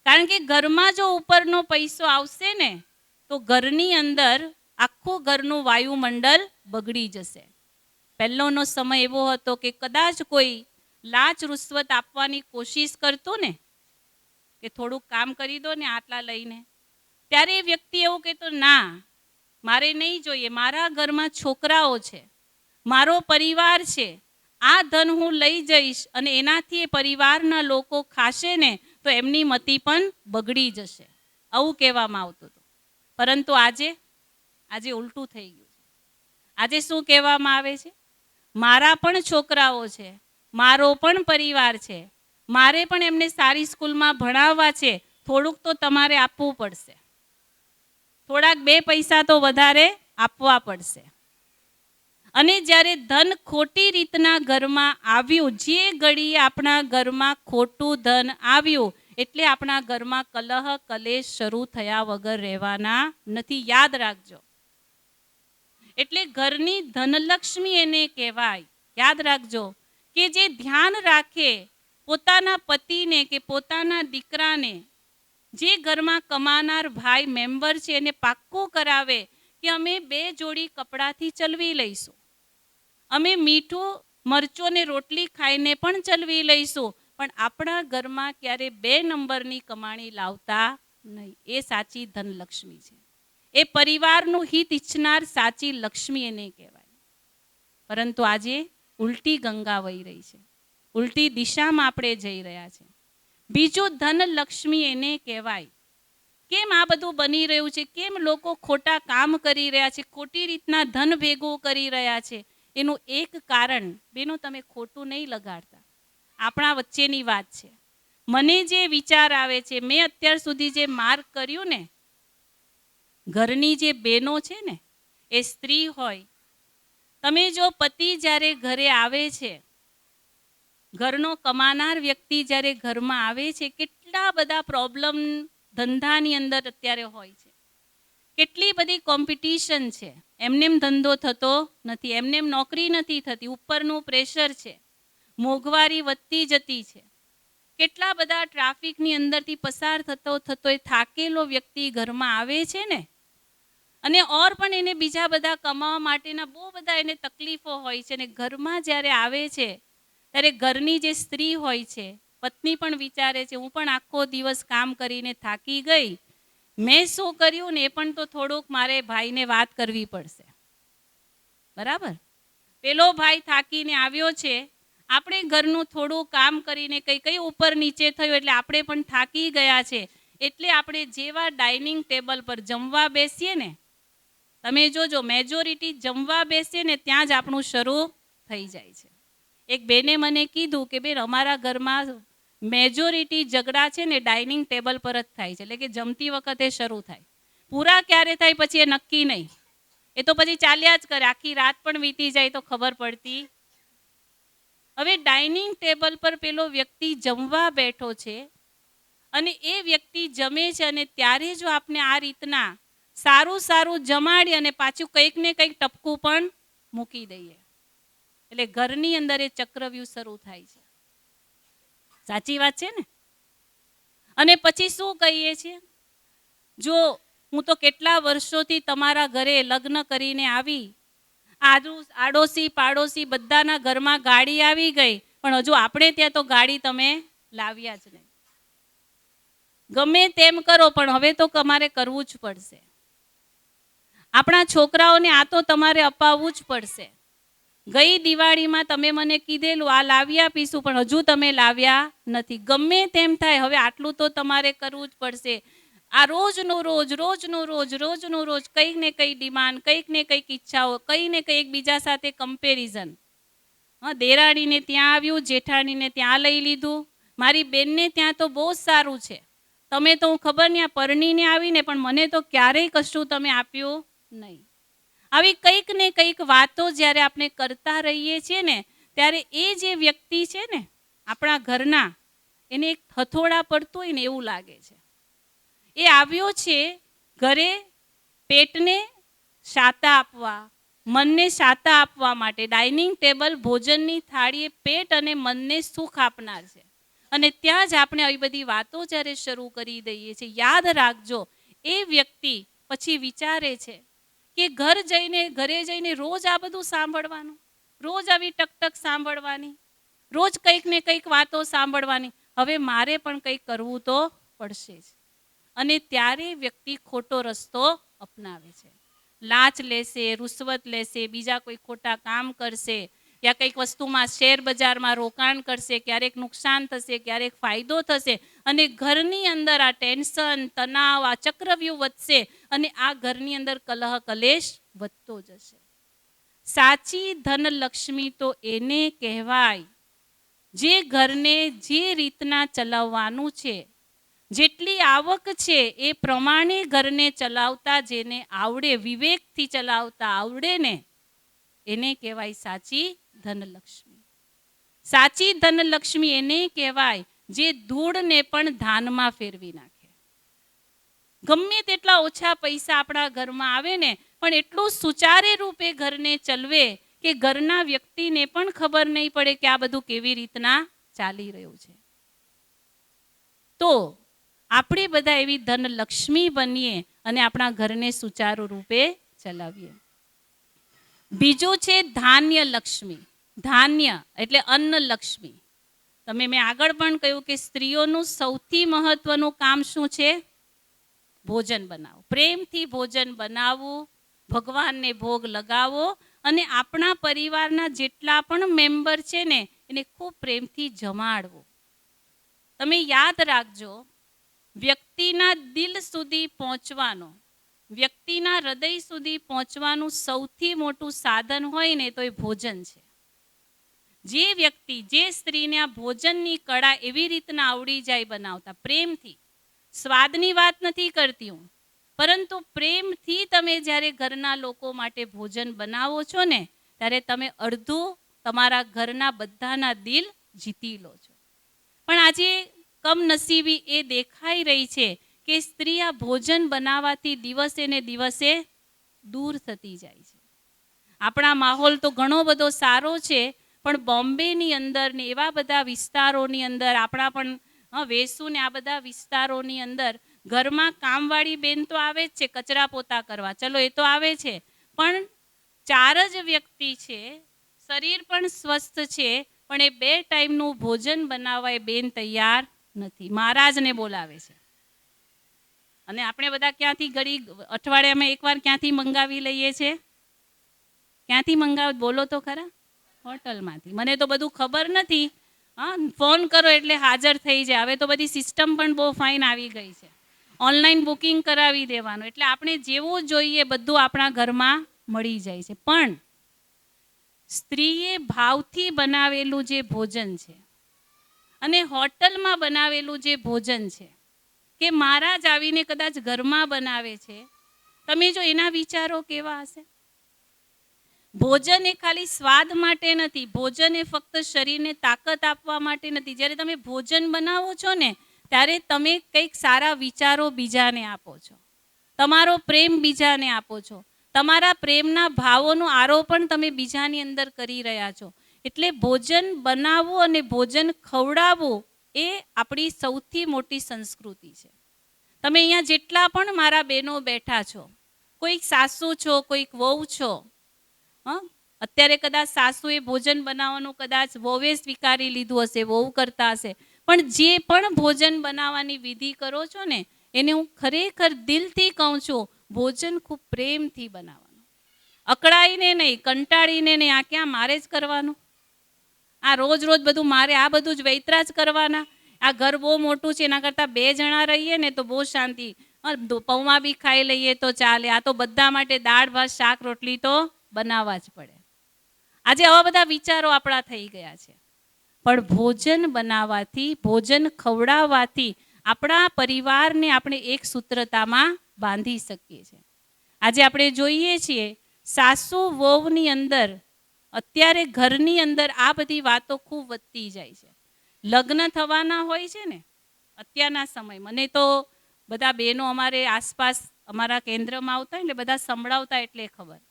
કારણ કે ઘરમાં જો ઉપરનો પૈસો આવશે ને, તો ઘરની અંદર આખું ઘરનું વાયુમંડળ બગડી જશે. પહેલોનો સમય એવો હતો કે કદાચ કોઈ લાંચ રૂશ્વત આપવાની કોશિશ કરતું ને, કે થોડુંક કામ કરી દો ને આટલા લઈને, ત્યારે એ વ્યક્તિ એવું કહેતો, ના મારે નહીં જોઈએ, મારા ઘરમાં છોકરાઓ છે, મારો પરિવાર છે, આ ધન હું લઈ જઈશ અને એનાથી એ પરિવારના લોકો ખાશે ને તો એમની મતિ પણ બગડી જશે, આવું કહેવામાં આવતું હતું. પરંતુ આજે ઉલટું થઈ ગયું છે. આજે શું કહેવામાં આવે છે? મારા પણ છોકરાઓ છે, મારો પણ પરિવાર છે, મારે પણ એમને સારી સ્કૂલમાં ભણાવવા છે, થોડુંક તો તમારે આપવું પડશે, થોડાક 2 પૈસા તો વધારે આપવા પડશે. અને જ્યારે ધન ખોટી રીતના ઘરમાં આવ્યું, જે ઘડીએ આપણા ઘરમાં ખોટું ધન આવ્યું, એટલે આપણા ઘરમાં કલહ કલેશ શરૂ થયા વગર રહેવાના નથી. યાદ રાખજો. એટલે ઘરની ધનલક્ષ્મી એને કહેવાય. યાદ રાખજો કે જે ધ્યાન રાખે પોતાના પતિને કે પોતાના દીકરાને, જે ઘરમાં કમાનાર ભાઈ મેમ્બર છે એને પાક્કું કરાવે કે અમે 2 જોડી કપડાથી ચલવી લઈશું, અમે મીઠું મરચું ને રોટલી ખાઈને પણ ચલવી લઈશું, પણ આપણા ઘરમાં ક્યારે 2 નંબરની કમાણી લાવતા નહીં. એ સાચી ધનલક્ષ્મી છે. એ પરિવારનું હિત ઈચ્છનાર સાચી લક્ષ્મી એને કહેવાય. પરંતુ આજે ઉલટી ગંગા વહી રહી છે, ઉલટી દિશામાં આપણે જઈ રહ્યા છે. બીજું ધનલક્ષ્મી એને કહેવાય. કેમ આ બધું બની રહ્યું છે? કેમ લોકો ખોટા કામ કરી રહ્યા છે, ખોટી રીતના ધન ભેગું કરી રહ્યા છે? એનું એક કારણ, બેનો તમે ખોટું નહીં લગાડતા, આપણા વચ્ચેની વાત છે. મને જે વિચાર આવે છે, મેં અત્યાર સુધી જે માર્ક કર્યું ને, ઘરની જે બહેનો છે ને, એ સ્ત્રી હોય, તમે જો પતિ જ્યારે ઘરે આવે છે, ઘરનો કમાનાર વ્યક્તિ જ્યારે ઘરમાં આવે છે, કેટલા બધા પ્રોબ્લેમ ધંધાની અંદર અત્યારે હોય છે, કેટલી બધી કોમ્પિટિશન છે, એમનેમ ધંધો થતો નથી, એમનેમ નોકરી નથી થતી, ઉપરનું પ્રેશર છે, મોંઘવારી વધતી જતી છે, કેટલા બધા ટ્રાફિકની અંદરથી પસાર થતો એ થાકેલો વ્યક્તિ ઘરમાં આવે છે ને, અને ઓર પણ એને બીજા બધા કમાવા માટેના બહુ બધા એને તકલીફો હોય છે, અને ઘરમાં જ્યારે આવે છે ત્યારે ઘરની જે સ્ત્રી હોય છે, પત્ની પણ વિચારે છે, હું પણ આખો દિવસ કામ કરીને થાકી ગઈ, મેં શું કર્યું ને એ પણ તો થોડુંક મારે ભાઈને વાત કરવી પડશે. બરાબર? પેલો ભાઈ થાકીને આવ્યો છે, આપણે ઘરનું થોડું કામ કરીને કઈ ઉપર નીચે થયું એટલે આપણે પણ થાકી ગયા છે, એટલે આપણે જેવા ડાઇનિંગ ટેબલ પર જમવા બેસીએ ને, તમે જોજો મેજોરિટી જમવા બેસીએ ને ત્યાં જ આપણું શરૂ થઈ જાય છે. એક બેને મને કીધું કે બેન અમારા ઘરમાં મેજોરિટી ઝઘડા છે ને ડાઇનિંગ ટેબલ પર જ થાય છે, એટલે કે જમતી વખતે શરૂ થાય. પૂરા ક્યારે થાય પછી એ નક્કી નહીં, એ તો પછી ચાલ્યા જ કરે, આખી રાત પણ વીતી જાય તો ખબર પડતી. હવે ડાઇનિંગ ટેબલ પર પેલો વ્યક્તિ જમવા બેઠો છે અને એ વ્યક્તિ જમે છે અને ત્યારે જો આપણે આ રીતના સારું જમાડી અને પાછું કંઈક ને કંઈક ટપકું પણ મૂકી દઈએ, એટલે ઘરની અંદર એ ચક્રવ્યૂહ શરૂ થાય છે. સાચી વાત છે ને? અને પછી શું કહીએ છીએ, જો હું તો કેટલા વર્ષોથી તમારા ઘરે લગ્ન કરીને આવી, આડોશી પાડોશી બધાના ઘરમાં ગાડી આવી ગઈ, પણ હજુ આપણે ત્યાં તો ગાડી તમે લાવ્યા જ નહીં. ગમે તેમ કરો પણ હવે તો તમારે કરવું જ પડશે. આપણા છોકરાઓને આ તો તમારે અપાવવું જ પડશે. ગઈ દિવાળીમાં તમે મને કીધેલું આ લાવી આપીશું, પણ હજુ તમે લાવ્યા નથી. ગમે તેમ થાય હવે આટલું તો તમારે કરવું જ પડશે. આ રોજનું રોજ કંઈક ને કંઈ ડિમાન્ડ, કંઈક ને કંઈક ઈચ્છાઓ, કંઈ ને કંઈ એકબીજા સાથે કમ્પેરિઝન. દેરાણીને ત્યાં આવ્યું, જેઠાણીને ત્યાં લઈ લીધું, મારી બેનને ત્યાં તો બહુ સારું છે, તમે તો હું ખબર નહીં આ પરણીને આવીને પણ મને તો ક્યારેય કશું તમે આપ્યું નહીં. આવી કંઈક ને કંઈક વાતો જ્યારે આપણે કરતા રહીએ છીએ ને, ત્યારે એ જે વ્યક્તિ છે ને આપણા ઘરના, એને એક હથોડા પડતું હોય ને એવું લાગે છે. એ આવ્યો છે ઘરે પેટને શાતા આપવા, મનને શાતા આપવા માટે. ડાઇનિંગ ટેબલ ભોજનની થાળી એ પેટ અને મનને સુખ આપનાર છે, અને ત્યાં જ આપણે આવી બધી વાતો જ્યારે શરૂ કરી દઈએ છીએ. યાદ રાખજો, એ વ્યક્તિ પછી વિચારે છે કે ઘરે જઈને રોજ આ બધું સાંભળવાનું, રોજ આવી ટકટક સાંભળવાની, રોજ કંઈક ને કંઈક વાતો સાંભળવાની. હવે મારે પણ કંઈક કરવું તો પડશે જ. અને ત્યારે વ્યક્તિ ખોટો રસ્તો અપનાવે છે, લાંચ લેશે, રૂશ્વત લેશે, બીજા કોઈ ખોટા કામ કરશે, યા કંઈક વસ્તુમાં શેર બજારમાં રોકાણ કરશે, ક્યારેક નુકસાન થશે, ક્યારેક ફાયદો થશે, અને ઘરની અંદર આ ટેન્શન, તણાવ, આ ચક્રવ્યૂહ વધશે, અને આ ઘરની અંદર કલહ કલેશ વધતો જશે. સાચી ધનલક્ષ્મી તો એને કહેવાય જે ઘરને જે રીતના ચલાવવાનું છે, જેટલી આવક છે એ પ્રમાણે ઘરને ચલાવતા જેને આવડે, વિવેકથી ચલાવતા આવડે ને, એને કહેવાય સાચી ધનલક્ષ્મી. સાચી ધનલક્ષ્મી એને કહેવાય જે ધૂળને પણ ધાનમાં ફેરવી નાખે. ગમે તેટલા ઓછા પૈસા આપણા ઘરમાં આવે ને, પણ એટલું સુચારે રૂપે ઘરને ચલવે કે ઘરના વ્યક્તિને પણ ખબર નહીં પડે કે આ બધું કેવી રીતના ચાલી રહ્યું છે. તો આપણે બધા એવી ધનલક્ષ્મી બનીએ અને આપણા ઘરને સુચારુ રૂપે ચલાવીએ. બીજું છે ધાન્ય લક્ષ્મી. ધાન્ય એટલે અન્ન લક્ષ્મી. મેં આગળ પણ કહ્યું કે સ્ત્રીઓનું સૌથી મહત્વનું કામ શું છે? ભોજન બનાવો, પ્રેમથી ભોજન બનાવવું, ભગવાનને ભોગ લગાવો, અને આપણા પરિવારના જેટલા પણ મેમ્બર છે ને એને ખૂબ પ્રેમથી જમાડવું. તમે યાદ રાખજો, વ્યક્તિના દિલ સુધી પહોંચવાનો, વ્યક્તિના હૃદય સુધી પહોંચવાનું સૌથી મોટું સાધન હોય ને તો એ ભોજન છે. જે વ્યક્તિ, જે સ્ત્રીને આ ભોજનની કળા એવી રીતના આવડી જાય બનાવતા, પ્રેમથી, સ્વાદની વાત નથી કરતી હું, પરંતુ પ્રેમથી તમે જ્યારે ઘરના લોકો માટે ભોજન બનાવો છો ને, ત્યારે તમે અડધું તમારા ઘરના બધાના દિલ જીતી લો છો. પણ આજે કમનસીબી એ દેખાઈ રહી છે કે સ્ત્રી આ ભોજન બનાવવાથી દિવસે ને દિવસે દૂર થતી જાય છે. આપણા માહોલ તો ઘણો બધો સારો છે, પણ બોમ્બેની અંદર ને એવા બધા વિસ્તારોની અંદર, આપણા પણ વેસુ ને આ બધા વિસ્તારોની અંદર ઘરમાં કામવાળી બેન તો આવે જ છે કચરા પોતા કરવા, ચલો એ તો આવે છે, પણ 4 જ વ્યક્તિ છે, શરીર પણ સ્વસ્થ છે, પણ એ 2 ટાઈમનું ભોજન બનાવવા એ બેન તૈયાર નથી, મહારાજને બોલાવે છે. અને આપણે બધા ક્યાંથી ઘડી અઠવાડિયામાં એકવાર ક્યાંથી મંગાવી લઈએ છીએ? ક્યાંથી મંગાવ બોલો તો ખરા? હોટલમાંથી. મને તો બધું ખબર નથી. હા, ફોન કરો એટલે હાજર થઈ જાય. હવે તો બધી સિસ્ટમ પણ બહુ ફાઇન આવી ગઈ છે. ઓનલાઈન બુકિંગ કરાવી દેવાનું એટલે આપણે જેવું જોઈએ બધું આપણા ઘરમાં મળી જાય છે. પણ સ્ત્રીએ ભાવથી બનાવેલું જે ભોજન છે અને હોટલમાં બનાવેલું જે ભોજન છે કે મારા જ આવીને કદાચ ઘરમાં બનાવે છે, તમે જો એના વિચારો કેવા હશે. ભોજન એ ખાલી સ્વાદ માટે નથી, ભોજન એ ફક્ત શરીરને તાકાત આપવા માટે નથી. જ્યારે તમે ભોજન બનાવો છો ને ત્યારે તમે કંઈક સારા વિચારો બીજાને આપો છો, તમારો પ્રેમ બીજાને આપો છો, તમારા પ્રેમના ભાવોનું આરોપણ તમે બીજાની અંદર કરી રહ્યા છો. એટલે ભોજન બનાવવું અને ભોજન ખવડાવવું એ આપણી સૌથી મોટી સંસ્કૃતિ છે. તમે અહીંયા જેટલા પણ મારા બહેનો બેઠા છો, કોઈક સાસુ છો, કોઈક વહુ છો. અત્યારે કદાચ સાસુએ ભોજન બનાવવાનું કદાચ વહુએ સ્વીકારી લીધું હશે, વહુ કરતા હશે. પણ જે પણ ભોજન બનાવવાની વિધિ કરો છો ને એને હું ખરેખર દિલથી કહું છું, ભોજન ખૂબ પ્રેમથી બનાવવાનું, અકળાઈને નહીં, કંટાળીને નહીં. આ ક્યાં મારે જ કરવાનું, આ રોજ રોજ બધું મારે આ બધું જ વૈતરા જ કરવાના. આ ઘર બહુ મોટું છે, એના કરતાં 2 જણા રહીએ ને તો બહુ શાંતિ. પૌવા બી ખાઈ લઈએ તો ચાલે. આ તો બધા માટે દાળ ભાત શાક રોટલી તો બનાવવા જ પડે. આજે આવા બધા વિચારો આપણા થઈ ગયા છે. પણ ભોજન બનાવવાથી, ભોજન ખવડાવવાથી આપણા પરિવારને આપણે એક સૂત્રતામાં બાંધી શકીએ છીએ. આજે આપણે જોઈએ છીએ સાસુ વહુની અંદર અત્યારે ઘરની અંદર આ બધી વાતો ખૂબ વધતી જાય છે. લગ્ન થવાના હોય છે ને અત્યારના સમય, મને તો બધા બહેનો અમારે આસપાસ અમારા કેન્દ્રમાં આવતા એટલે બધા સંભળાવતા એટલે ખબર.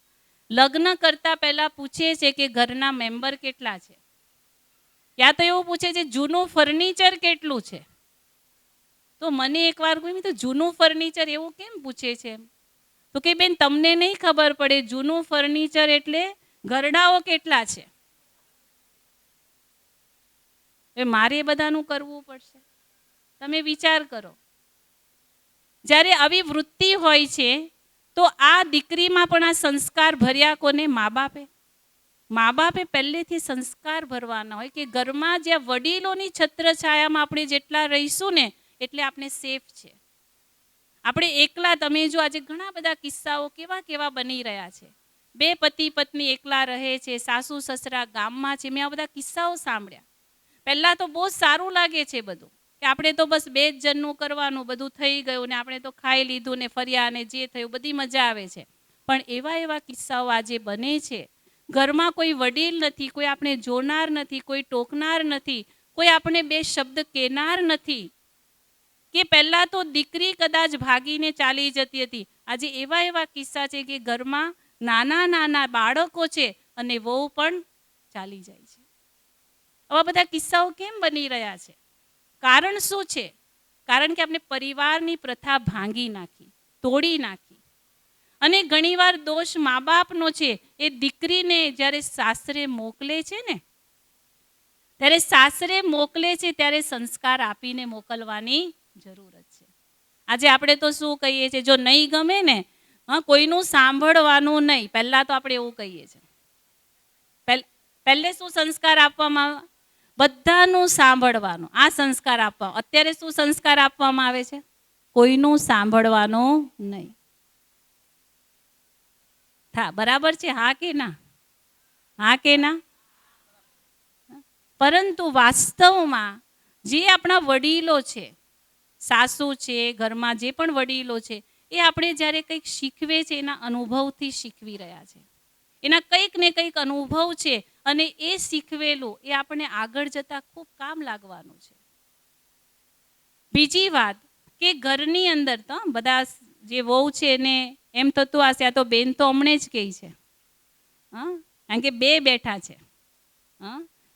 લગ્ન કરતા પહેલા પૂછે છે કે ઘરના મેમ્બર કેટલા છે, યા તો એવું પૂછે છે જૂનું ફર્નિચર કેટલું છે. તો મને એકવાર કોઈ તો જૂનું ફર્નિચર એવું કેમ પૂછે છે? તો કે બેન તમને નહીં ખબર પડે, જૂનું ફર્નિચર એટલે ઘરડાઓ કેટલા છે. એ મારે બધાનું કરવું પડશે. તમે વિચાર કરો, જ્યારે આવી વૃત્તિ હોય છે તો આ દીકરીમાં પણ આ સંસ્કાર ભર્યા કોને? મા બાપે પહેલેથી સંસ્કાર ભરવાના હોય કે ઘરમાં જ્યાં વડીલોની છત્રછાયામાં આપણે જેટલા રહીશું ને એટલે આપણે સેફ છે. આપણે એકલા, તમે જો આજે ઘણા બધા કિસ્સાઓ કેવા કેવા બની રહ્યા છે. 2 પતિ પત્ની એકલા રહે છે, સાસુ સસરા ગામમાં છે. મેં આ બધા કિસ્સાઓ સાંભળ્યા. પહેલાં તો બહુ સારું લાગે છે બધું કે આપણે તો બસ 2 જ જણનું કરવાનું, બધું થઈ ગયું ને આપણે તો ખાઈ લીધું ને ફર્યા ને જે થયું બધી મજા આવે છે. પણ એવા કિસ્સાઓ આજે બને છે. ઘરમાં કોઈ વડીલ નથી, કોઈ આપણે જોનાર નથી, કોઈ ટોકનાર નથી, કોઈ આપણે 2 શબ્દ કહેનાર નથી. કે પહેલાં તો દીકરી કદાચ ભાગીને ચાલી જતી હતી, આજે એવા કિસ્સા છે કે ઘરમાં નાના બાળકો છે અને વહુ પણ ચાલી જાય છે. આવા બધા કિસ્સાઓ કેમ બની રહ્યા છે? કારણ શું છે? કારણ કે આપણે પરિવારની પ્રથા ભાંગી નાખી, તોડી નાખી. અને ઘણીવાર દોષ મા બાપનો છે. એ દીકરીને જ્યારે સાસરે મોકલે છે ને ત્યારે સંસ્કાર આપીને મોકલવાની જરૂરત છે. આજે આપણે તો શું કહીએ છીએ, જો નહીં ગમે ને કોઈનું સાંભળવાનું નહીં. પહેલાં તો આપણે એવું કહીએ છીએ. પહેલે શું સંસ્કાર આપવામાં? બધાનું સાંભળવાનું, આ સંસ્કાર આપવા. અત્યારે શું સંસ્કાર આપવામાં આવે છે? કોઈનું સાંભળવાનું નહીં. બરાબર છે? હા કે ના? હા કે ના? પરંતુ વાસ્તવમાં જે આપણા વડીલો છે, સાસુ છે, ઘરમાં જે પણ વડીલો છે, એ આપણે જ્યારે કંઈક શીખવે છે એના અનુભવથી શીખવી રહ્યા છે. એના કંઈક ને કંઈક અનુભવ છે અને એ શીખવેલું એ આપણે આગળ જતાં ખૂબ કામ લાગવાનું છે. બીજી વાત કે ઘરની અંદર તો બધા જે વહુ છે એને એમ થતું હશે આ તો બેન તો હમણે જ કહે છે, કારણ કે 2 બેઠા છે,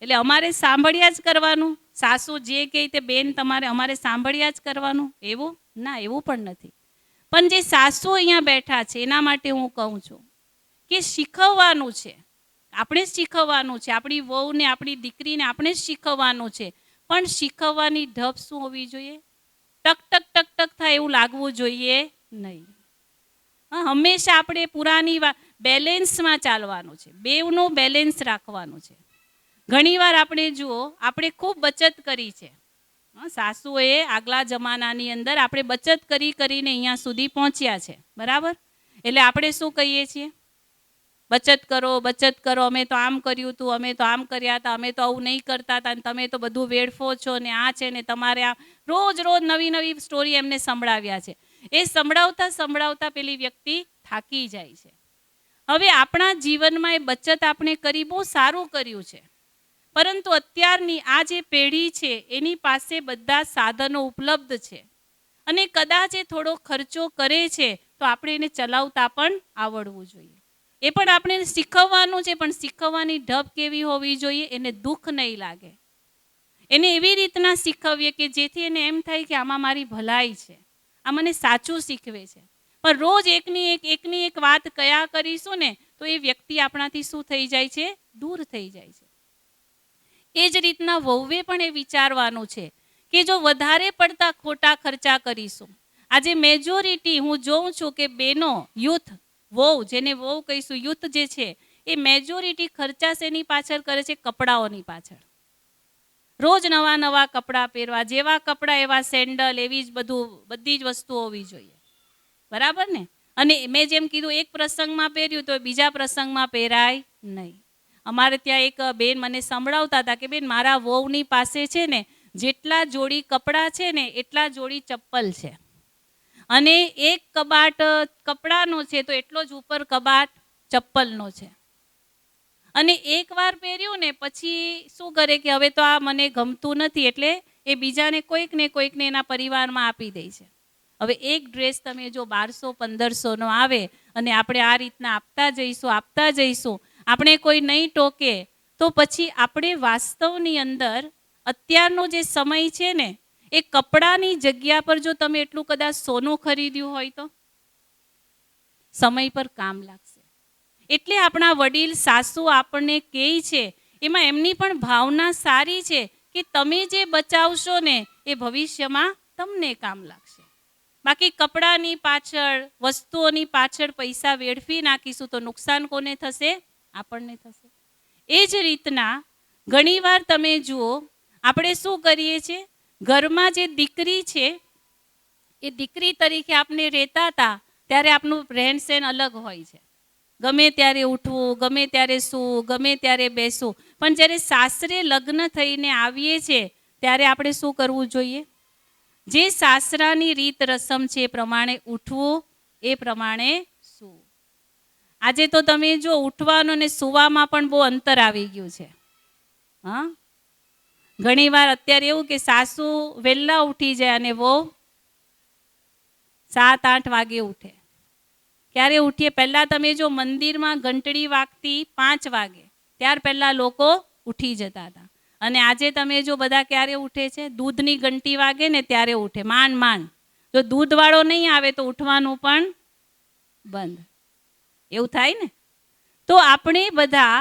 એટલે અમારે સાંભળ્યા જ કરવાનું. સાસુ જે કહે તે બેન અમારે સાંભળ્યા જ કરવાનું, એવું ના, એવું પણ નથી. પણ જે સાસુ અહીંયા બેઠા છે એના માટે હું કહું છું કે શીખવવાનું છે, આપણે જ શીખવવાનું છે. આપણી વહુને, આપણી દીકરીને આપણે જ શીખવવાનું છે. પણ શીખવવાની ઢબ શું હોવી જોઈએ? ટક ટક ટક ટક થાય એવું લાગવું જોઈએ નહીં. હંમેશા આપણે પુરાની બેલેન્સમાં ચાલવાનું છે, બેવનું બેલેન્સ રાખવાનું છે. ઘણીવાર આપણે જુઓ, આપણે ખૂબ બચત કરી છે. સાસુએ આગલા જમાનાની અંદર આપણે બચત કરીને અહીંયા સુધી પહોંચ્યા છે, બરાબર? એટલે આપણે શું કહીએ છીએ? બચત કરો, અમે તો આમ કર્યું હતું, અમે તો આમ કર્યા હતા, અમે તો આવું નહીં કરતા હતા, તમે તો બધું વેડફો છો ને આ છે ને તમારે આ. રોજ નવી નવી સ્ટોરી એમને સંભળાવ્યા છે. એ સંભળાવતા પેલી વ્યક્તિ થાકી જાય છે. હવે આપણા જીવનમાં એ બચત આપણે કરી, બહુ સારું કર્યું છે, પરંતુ અત્યારની આ જે પેઢી છે એની પાસે બધા સાધનો ઉપલબ્ધ છે અને કદાચ એ થોડો ખર્ચો કરે છે તો આપણે એને ચલાવતા પણ આવડવું જોઈએ. એ પણ આપણે શીખવવાનું છે, પણ શીખવવાની ઢબ કેવી હોવી જોઈએ? એને દુઃખ નહીં લાગે. એને એવી રીતના શીખવીએ કે જેથી એને એમ થાય કે આમાં મારી ભલાઈ છે, આ મને સાચું શીખવે છે. પણ રોજ એકની એક વાત કયા કરીશું ને તો એ વ્યક્તિ આપણાથી શું થઈ જાય છે? દૂર થઈ જાય છે. એ જ રીતના વહુએ પણ એ વિચારવાનું છે કે જો વધારે પડતા ખોટા ખર્ચા કરીશું, આજે મેજોરિટી હું જોઉં છું કે બેનો, યુથ, વહુ, જેને વહુ કહીશું, યુથ જે છે એ મેજોરિટી ખર્ચા શેની પાછળ કરે છે? કપડાઓની પાછળ. રોજ નવા કપડાં પહેરવા, જેવા કપડાં એવા સેન્ડલ, એવી જ બધી જ વસ્તુઓ હોવી જોઈએ, બરાબર ને? અને મેં જેમ કીધું, એક પ્રસંગમાં પહેર્યું તો બીજા પ્રસંગમાં પહેરાય નહીં. અમારે ત્યાં એક બેન મને સંભળાવતા હતા કે બેન, મારા વહુની પાસે છે ને જેટલા જોડી કપડાં છે ને એટલા જોડી ચપ્પલ છે, અને એક કબાટ કપડાનો છે તો એટલો જ ઉપર કબાટ ચપ્પલનો છે. અને એકવાર પહેર્યું ને પછી શું કરે કે હવે તો આ મને ગમતું નથી, એટલે એ બીજાને કોઈકને એના પરિવારમાં આપી દે છે. હવે એક ડ્રેસ તમે જો 1200-1500નો આવે અને આપણે આ રીતના આપતા જઈશું, આપણે કોઈ નહીં ટોકે તો પછી આપણે વાસ્તવની અંદર અત્યારનો જે સમય છે ને એ કપડાની જગ્યા પર જો તમે એટલું કદાચ સોનું ખરીદ્યું હોય તો સમય પર કામ લાગશે. એટલે આપણા વડીલ સાસુ આપણને કહે છે, એમાં એમની પણ ભાવના સારી છે કે તમે જે બચાવશો ને એ ભવિષ્યમાં તમને કામ લાગશે. બાકી કપડાની પાછળ, વસ્તુઓની પાછળ પૈસા વેડફી નાખીશું તો નુકસાન કોને થશે? આપણને થશે. એ જ રીતના ઘણીવાર તમે જુઓ, આપણે શું કરીએ છીએ, ઘરમાં જે દીકરી છે એ દીકરી તરીકે આપણે રહેતા હતા ત્યારે આપણું રહેણ સહેણ અલગ હોય છે. ગમે ત્યારે ઉઠવું, ગમે ત્યારે સૂવું, ગમે ત્યારે બેસવું. પણ જ્યારે સાસરે લગ્ન થઈને આવીએ છીએ ત્યારે આપણે શું કરવું જોઈએ? જે સાસરાની રીત રસમ છે એ પ્રમાણે ઉઠવું, એ પ્રમાણે સૂવું. આજે તો તમે જો ઉઠવાનું ને સૂવામાં પણ બહુ અંતર આવી ગયું છે. હા, ઘણીવાર અત્યારે એવું કે સાસુ વહેલા ઉઠી જાય અને વહુ 7-8 વાગે ઉઠે. ક્યારે ઉઠીએ? પહેલાં તમે જો મંદિરમાં ઘંટડી વાગતી 5 વાગે, ત્યાર પહેલાં લોકો ઉઠી જતા હતા. અને આજે તમે જો બધા ક્યારે ઉઠે છે? દૂધની ઘંટી વાગે ને ત્યારે ઉઠે, માંડ. જો દૂધવાળો નહીં આવે તો ઉઠવાનું પણ બંધ. એવું થાય ને? તો આપણે બધા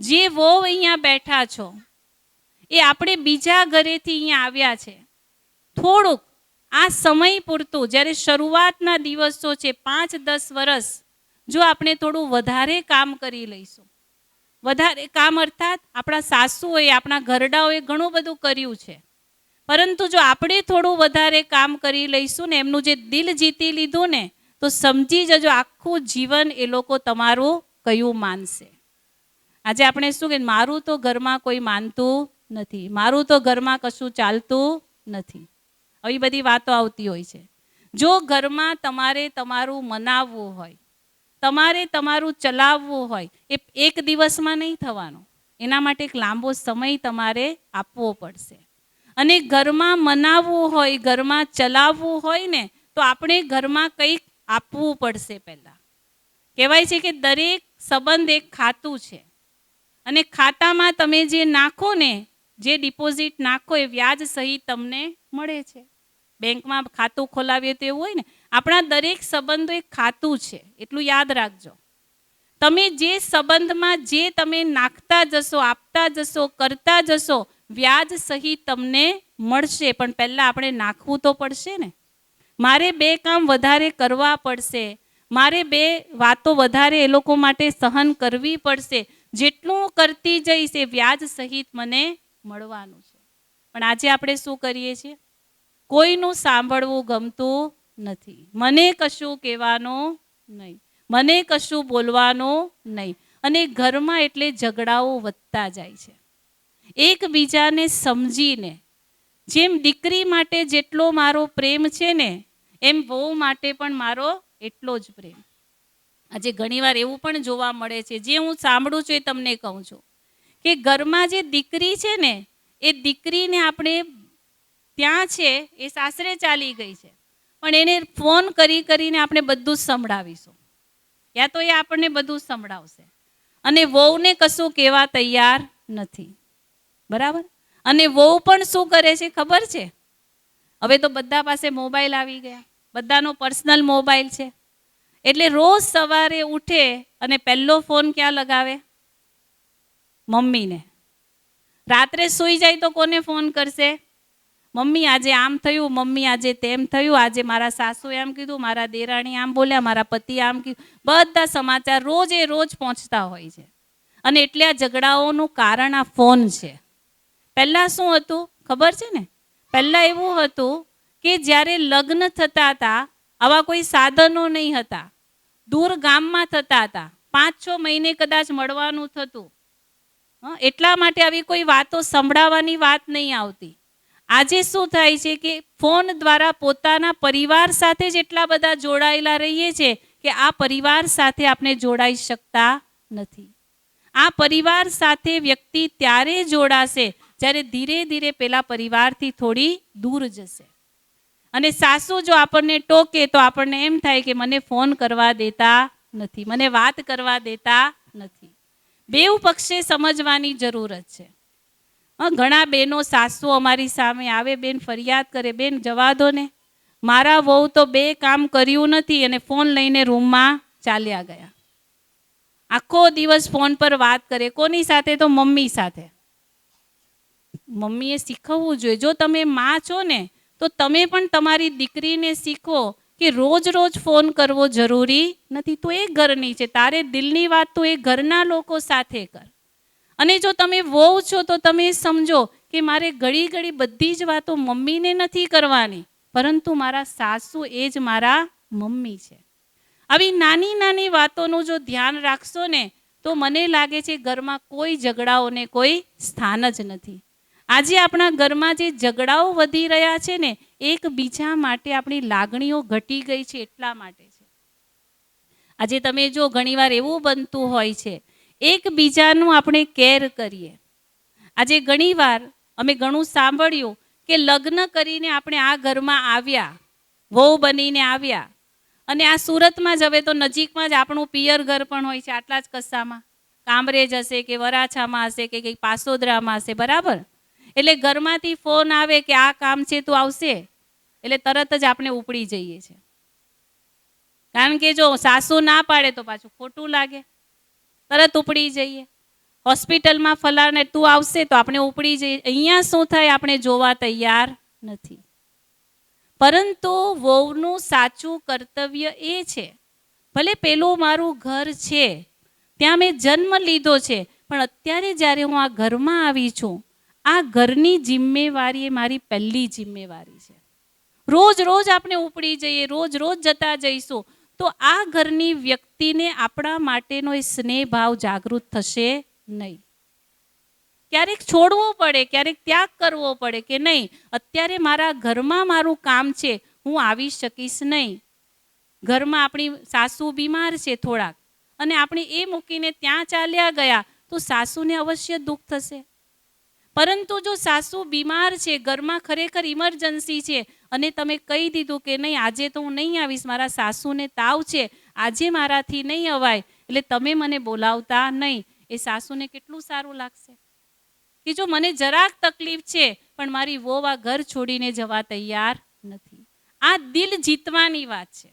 જે વહુ અહીંયા બેઠા છો એ આપણે બીજા ઘરેથી અહીંયા આવ્યા છે. થોડુંક આ સમય પૂરતું, જ્યારે શરૂઆતના દિવસો છે 5-10 વર્ષ, જો આપણે થોડું વધારે કામ કરી લઈશું, વધારે કામ અર્થાત આપણા સાસુઓએ, આપણા ઘરડાઓએ ઘણું બધું કર્યું છે, પરંતુ જો આપણે થોડું વધારે કામ કરી લઈશું ને, એમનું જે દિલ જીતી લીધું ને, તો સમજી જજો આખું જીવન એ લોકો તમારું કયું માનશે. આજે આપણે શું કે મારું તો ઘરમાં કોઈ માનતું નથી, મારું તો ઘરમાં કશું ચાલતું નથી, આવી બધી વાતો આવતી હોય છે. જો ઘરમાં તમારે તમારું મનાવવું હોય, તમારે તમારું ચલાવવું હોય, એ એક દિવસમાં નહીં થવાનું. એના માટે એક લાંબો સમય તમારે આપવો પડશે. અને ઘરમાં મનાવવું હોય, ઘરમાં ચલાવવું હોય ને, તો આપણે ઘરમાં કંઈક આપવું પડશે પહેલાં. કહેવાય છે કે દરેક સંબંધ એક ખાતું છે, અને ખાતામાં તમે જે નાખો ને, જે ડિપોઝિટ નાખો એ વ્યાજ સહિત તમને મળે છે. બેંકમાં ખાતું ખોલાવીએ તો એવું હોય ને, આપણા દરેક સંબંધો એક ખાતું છે, એટલું યાદ રાખજો. તમે જે સંબંધમાં જે તમે નાખતા જશો, આપતા જશો, કરતા જશો, વ્યાજ સહિત તમને મળશે. પણ પહેલાં આપણે નાખવું તો પડશે ને. મારે 2 કામ વધારે કરવા પડશે, મારે 2 વાતો વધારે એ લોકો માટે સહન કરવી પડશે, જેટલું કરતી જઈશ એ વ્યાજ સહિત મને મળવાનું છે. પણ આજે આપણે શું કરીએ છીએ? કોઈનું સાંભળવું ગમતું નથી. મને કશું કહેવાનું નહીં, મને કશું બોલવાનું નહીં. અને ઘરમાં એટલે ઝઘડાઓ વધતા જાય છે. એકબીજાને સમજીને, જેમ દીકરી માટે જેટલો મારો પ્રેમ છે ને, એમ વહુ માટે પણ મારો એટલો જ પ્રેમ. આજે ઘણીવાર એવું પણ જોવા મળે છે, જે હું સાંભળું છું એ તમને કહું છું, કે ઘરમાં જે દીકરી છે ને, એ દીકરીને આપણે ત્યાં છે, એ સાસરે ચાલી ગઈ છે, પણ એને ફોન કરી કરીને આપણે બધું જ સંભળાવીશું, યા તો એ આપણને બધું સંભળાવશે, અને વહુને કશું કહેવા તૈયાર નથી. બરાબર? અને વહુ પણ શું કરે છે ખબર છે? હવે તો બધા પાસે મોબાઈલ આવી ગયા, બધાનો પર્સનલ મોબાઈલ છે. એટલે રોજ સવારે ઉઠે અને પહેલો ફોન ક્યાં લગાવે? મમ્મીને. રાત્રે સૂઈ જાય તો કોને ફોન કરશે? મમ્મી આજે આમ થયું, મમ્મી આજે તેમ થયું, આજે મારા સાસુ એમ કીધું, મારા દેરાણી આમ બોલ્યા, મારા પતિ આમ કીધું. બધા સમાચાર રોજ પહોંચતા હોય છે. અને એટલે આ ઝઘડાઓનું કારણ આ ફોન છે. પહેલાં શું હતું ખબર છે ને? પહેલાં એવું હતું કે જ્યારે લગ્ન થતા હતા, આવા કોઈ સાધનો નહીં હતા, દૂર ગામમાં થતા હતા, 5-6 મહિને કદાચ મળવાનું થતું. એટલા માટે આવી કોઈ વાતો સંભળાવવાની વાત નહીં આવતી. આજે શું થાય છે કે ફોન દ્વારા પોતાના પરિવાર સાથે જ એટલા બધા જોડાયેલા રહીએ છીએ કે આ પરિવાર સાથે આપણે જોડાઈ શકતા નથી. આ પરિવાર સાથે વ્યક્તિ ત્યારે જોડાશે જ્યારે ધીરે ધીરે પેલા પરિવારથી થોડી દૂર જશે. અને સાસુ જો આપણને ટોકે તો આપણને એમ થાય કે મને ફોન કરવા દેતા નથી, મને વાત કરવા દેતા નથી. બેઉ પક્ષે સમજવાની જરૂરત છે. ઘણા બહેનો સાસુ અમારી સામે આવે, બેન ફરિયાદ કરે, બેન જવા દો ને, મારા વહુ તો 2 કામ કર્યું નથી અને ફોન લઈને રૂમમાં ચાલ્યા ગયા. આખો દિવસ ફોન પર વાત કરે. કોની સાથે? તો મમ્મી સાથે. મમ્મીએ શીખવવું જોઈએ. જો તમે માં છો ને, તો તમે પણ તમારી દીકરીને શીખવો કે રોજ ફોન કરવો જરૂરી નથી. તો એ ઘરની છે, તારે દિલની વાત તો એ ઘરના લોકો સાથે કર. અને જો તમે વહુ છો તો તમે સમજો કે મારે ઘડી બધી જ વાતો મમ્મીને નથી કરવાની, પરંતુ મારા સાસુ એ જ મારા મમ્મી છે. આવી નાની નાની વાતોનું જો ધ્યાન રાખશો ને, તો મને લાગે છે ઘરમાં કોઈ ઝઘડાઓને કોઈ સ્થાન જ નથી. આજે આપણા ઘરમાં જે ઝઘડાઓ વધી રહ્યા છે ને, એકબીજા માટે આપણી લાગણીઓ ઘટી ગઈ છે એટલા માટે છે. આજે તમે જો ઘણીવાર એવું બનતું હોય છે, એકબીજાનું આપણે કેર કરીએ. આજે ઘણીવાર અમે ઘણું સાંભળ્યું કે લગ્ન કરીને આપણે આ ઘરમાં આવ્યા, વહુ બનીને આવ્યા, અને આ સુરતમાં જ હવે તો નજીકમાં જ આપણું પિયર ઘર પણ હોય છે, આટલા જ કસ્સામાં, કામરેજ હશે કે વરાછામાં હશે કે કંઈક પાસોદરામાં હશે. બરાબર? એટલે ઘરમાંથી ફોન આવે કે આ કામ છે, તું આવશે, એટલે તરત જ આપણે ઉપડી જઈએ છીએ. કારણ કે જો સાસુ ના પાડે તો પાછું ખોટું લાગે, તરત ઉપડી જઈએ. હોસ્પિટલમાં ફલાણે તું આવશે તો આપણે ઉપડી જઈએ. અહીંયા શું થાય આપણે જોવા તૈયાર નથી. પરંતુ વહુનું સાચું કર્તવ્ય એ છે, ભલે પેલું મારું ઘર છે, ત્યાં મેં જન્મ લીધો છે, પણ અત્યારે જ્યારે હું આ ઘરમાં આવી છું, આ ઘરની જિમ્મેવારી એ મારી પહેલી જિમ્મેવારી છે. રોજ આપણે ઉપડી જઈએ, રોજ જતા જઈશું તો આ ઘરની વ્યક્તિને આપણા માટેનો એ સ્નેહ ભાવ જાગૃત થશે નહીં. ક્યારેક છોડવું પડે, ક્યારેક ત્યાગ કરવો પડે કે નહીં, અત્યારે મારા ઘરમાં મારું કામ છે, હું આવી શકીશ નહીં. ઘરમાં આપણી સાસુ બીમાર છે થોડાક, અને આપણે એ મૂકીને ત્યાં ચાલ્યા ગયા તો સાસુને અવશ્ય દુઃખ થશે. પરંતુ જો સાસુ બીમાર છે, ઘરમાં ખરેખર ઇમરજન્સી છે, અને તમે કહી દીધું કે નહીં આજે તો હું નહીં આવીશ, મારા સાસુને તાવ છે, આજે મારાથી નહીં અવાય, એટલે તમે મને બોલાવતા નહીં, એ સાસુને કેટલું સારું લાગશે કે જો મને જરાક તકલીફ છે પણ મારી વહુ આ ઘર છોડીને જવા તૈયાર નથી. આ દિલ જીતવાની વાત છે.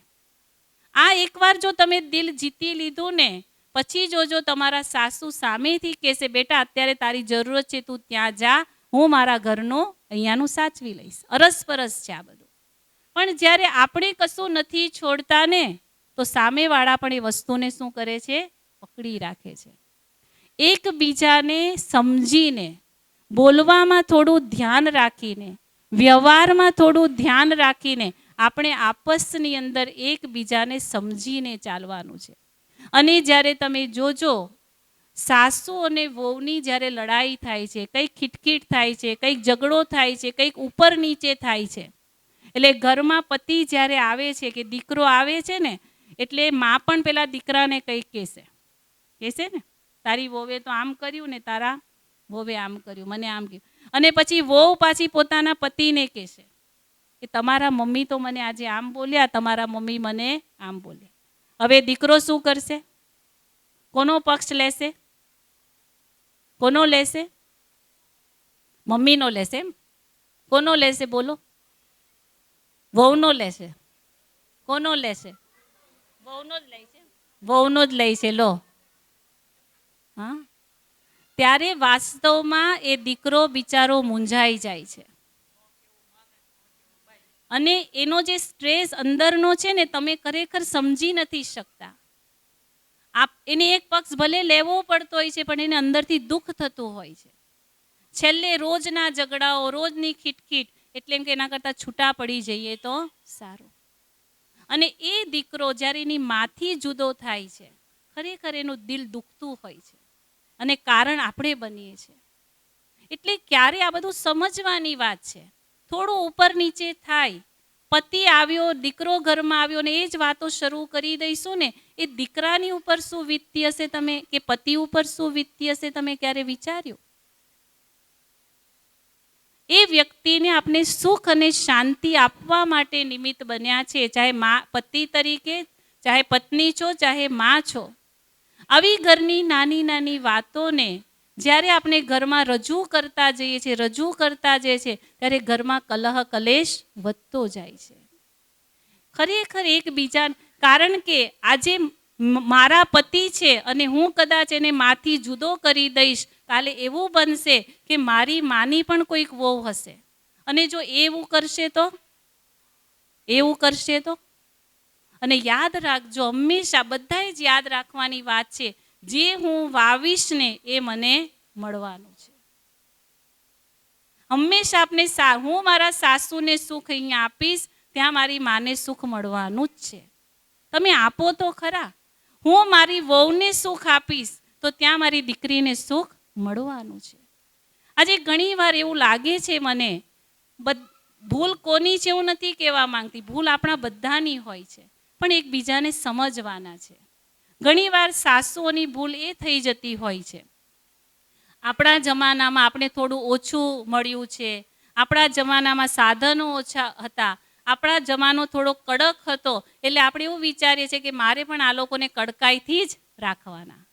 આ એકવાર જો તમે દિલ જીતી લીધું ને, પછી જોજો તમારા સાસુ સામેથી કહેશે, બેટા અત્યારે તારી જરૂરત છે, તું ત્યાં જા, હું મારા ઘરનું અહીંયાનું સાચવી લઈશ. અરસપરસ છે આ બધું. પણ જ્યારે આપણે કશું નથી છોડતા ને, તો સામેવાળા પણ એ વસ્તુને શું કરે છે? પકડી રાખે છે. એકબીજાને સમજીને, બોલવામાં થોડું ધ્યાન રાખીને, વ્યવહારમાં થોડું ધ્યાન રાખીને આપણે આપસની અંદર એકબીજાને સમજીને ચાલવાનું છે. અને જ્યારે તમે જોજો, સાસુ અને વહુની જ્યારે લડાઈ થાય છે, કંઈક ખીટખીટ થાય છે, કંઈક ઝઘડો થાય છે, કંઈક ઉપર નીચે થાય છે, એટલે ઘરમાં પતિ જ્યારે આવે છે કે દીકરો આવે છે ને, એટલે માં પણ પેલા દીકરાને કંઈક કહેશે ને, તારી વહુએ તો આમ કર્યું ને, તારા વહુએ આમ કર્યું, મને આમ કહ્યું. અને પછી વહુ પાછી પોતાના પતિને કહેશે કે તમારા મમ્મી તો મને આજે આમ બોલ્યા, તમારા મમ્મી મને આમ બોલ્યા. હવે દીકરો શું કરશે? કોનો પક્ષ લેશે? કોનો લેશે? મમ્મીનો લેશે. એમ કોનો લેશે? બોલો. વહુનો લેશે. કોનો લેશે? વહુનો જ લેશે. વહુનો જ લેશે. લો, હા. ત્યારે વાસ્તવમાં એ દીકરો બિચારો મૂંઝાઈ જાય છે. અને એનો જે સ્ટ્રેસ અંદરનો છે ને, તમે ખરેખર સમજી નથી શકતા. એને એક પક્ષ ભલે લેવો પડતો હોય છે, પણ એને અંદરથી દુઃખ થતું હોય છે. છેલ્લે રોજના ઝઘડાઓ, રોજની ખીટખીટ, એટલે એમ કે એના કરતાં છૂટા પડી જઈએ તો સારું. અને એ દીકરો જ્યારે એની માથી જુદો થાય છે, ખરેખર એનું દિલ દુખતું હોય છે. અને કારણ આપણે બનીએ છીએ. એટલે ક્યારે આ બધું સમજવાની વાત છે. થોડું ઉપર નીચે થાય, પતિ આવ્યો, દીકરો ઘરમાં આવ્યો ને એ જ વાતો શરૂ કરી દઈશું ને, એ દીકરાની ઉપર શું વીતતી હશે તમે, કે પતિ ઉપર શું વીતતી હશે, તમે ક્યારે વિચાર્યું? એ વ્યક્તિને આપણે સુખ અને શાંતિ આપવા માટે નિમિત્ત બન્યા છે, ચાહે પતિ તરીકે, ચાહે પત્ની છો, ચાહે માં છો. આવી ઘરની નાની નાની વાતોને જ્યારે આપણે ઘરમાં રજૂ કરતા જઈએ છીએ, ત્યારે ઘરમાં કલહ કલેશ વધતો જાય છે. ખરેખર એકબીજા, કારણ કે આજે મારા પતિ છે અને હું કદાચ એને માથી જુદો કરી દઈશ, કાલે એવું બનશે કે મારી માની પણ કોઈક વહુ હશે, અને જો એવું કરશે તો અને યાદ રાખજો, હંમેશા બધાએ જ યાદ રાખવાની વાત છે, જે હું વાવીશ ને એ મને મળવાનું છે. હંમેશા આપણે હું મારા સાસુને સુખ અહીંયા આપીશ, ત્યાં મારી માને સુખ મળવાનું જ છે. તમે આપો તો ખરા. હું મારી વહુને સુખ આપીશ તો ત્યાં મારી દીકરીને સુખ મળવાનું છે. આજે ઘણી વાર એવું લાગે છે મને, ભૂલ કોની છે એવું નથી કહેવા માંગતી, ભૂલ આપણા બધાની હોય છે, પણ એકબીજાને સમજવાના છે. ઘણીવાર સાસુઓની ભૂલ એ થઈ જતી હોય છે, આપણા જમાનામાં આપણે થોડું ઓછું મળ્યું છે, આપણા જમાનામાં સાધનો ઓછા હતા, આપણા જમાનો થોડો કડક હતો, એટલે આપણે એવું વિચારીએ છીએ કે મારે પણ આ લોકોને કડકાઈથી જ રાખવાના.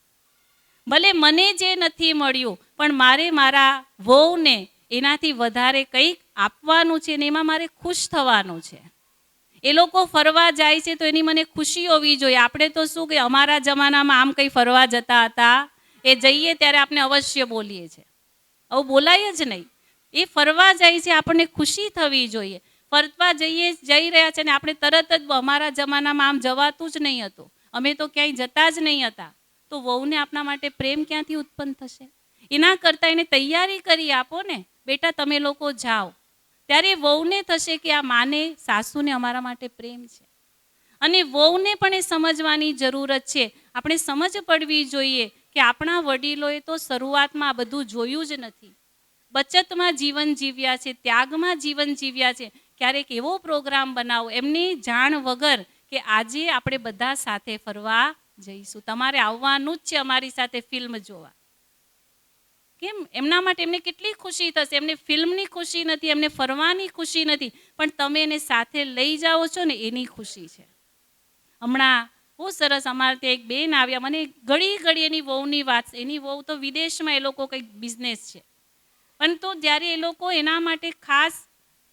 ભલે મને જે નથી મળ્યું, પણ મારે મારા વહુને એનાથી વધારે કંઈક આપવાનું છે ને એમાં મારે ખુશ થવાનું છે. એ લોકો ફરવા જાય છે તો એની મને ખુશી હોવી જોઈએ. આપણે તો શું કે અમારા જમાનામાં આમ કંઈ ફરવા જતા હતા, એ જઈએ ત્યારે આપણે અવશ્ય બોલીએ છીએ, આવું બોલાય જ નહીં. એ ફરવા જાય છે, આપણને ખુશી થવી જોઈએ. ફરવા જઈ રહ્યા છે ને આપણે તરત જ, અમારા જમાનામાં આમ જવાતું જ નહીં હતું, અમે તો ક્યાંય જતા જ નહીં હતા, તો વહુને આપણા માટે પ્રેમ ક્યાંથી ઉત્પન્ન થશે? એના કરતાં એને તૈયારી કરી આપો ને, બેટા તમે લોકો જાઓ, ત્યારે વહુને થશે કે આ માને, સાસુને અમારા માટે પ્રેમ છે. અને વહુને પણ એ સમજવાની જરૂરત છે. આપણે સમજ પડવી જોઈએ કે આપણા વડીલોએ તો શરૂઆતમાં આ બધું જોયું જ નથી. બચતમાં જીવન જીવ્યા છે, ત્યાગમાં જીવન જીવ્યા છે. ક્યારેક એવો પ્રોગ્રામ બનાવો એમની જાણ વગર કે આજે આપણે બધા સાથે ફરવા જઈશું, તમારે આવવાનું જ છે અમારી સાથે ફિલ્મ જોવા. કેમ? એમના માટે એમને કેટલી ખુશી થશે. એમને ફિલ્મની ખુશી નથી, એમને ફરવાની ખુશી નથી, પણ તમે એને સાથે લઈ જાઓ છો ને એની ખુશી છે. હમણાં બહુ સરસ, અમારે ત્યાં એક બેન આવ્યા, મને ઘડી એની વહુની વાત, એની વહુ તો વિદેશમાં, એ લોકો કંઈક બિઝનેસ છે, પરંતુ જ્યારે એ લોકો એના માટે ખાસ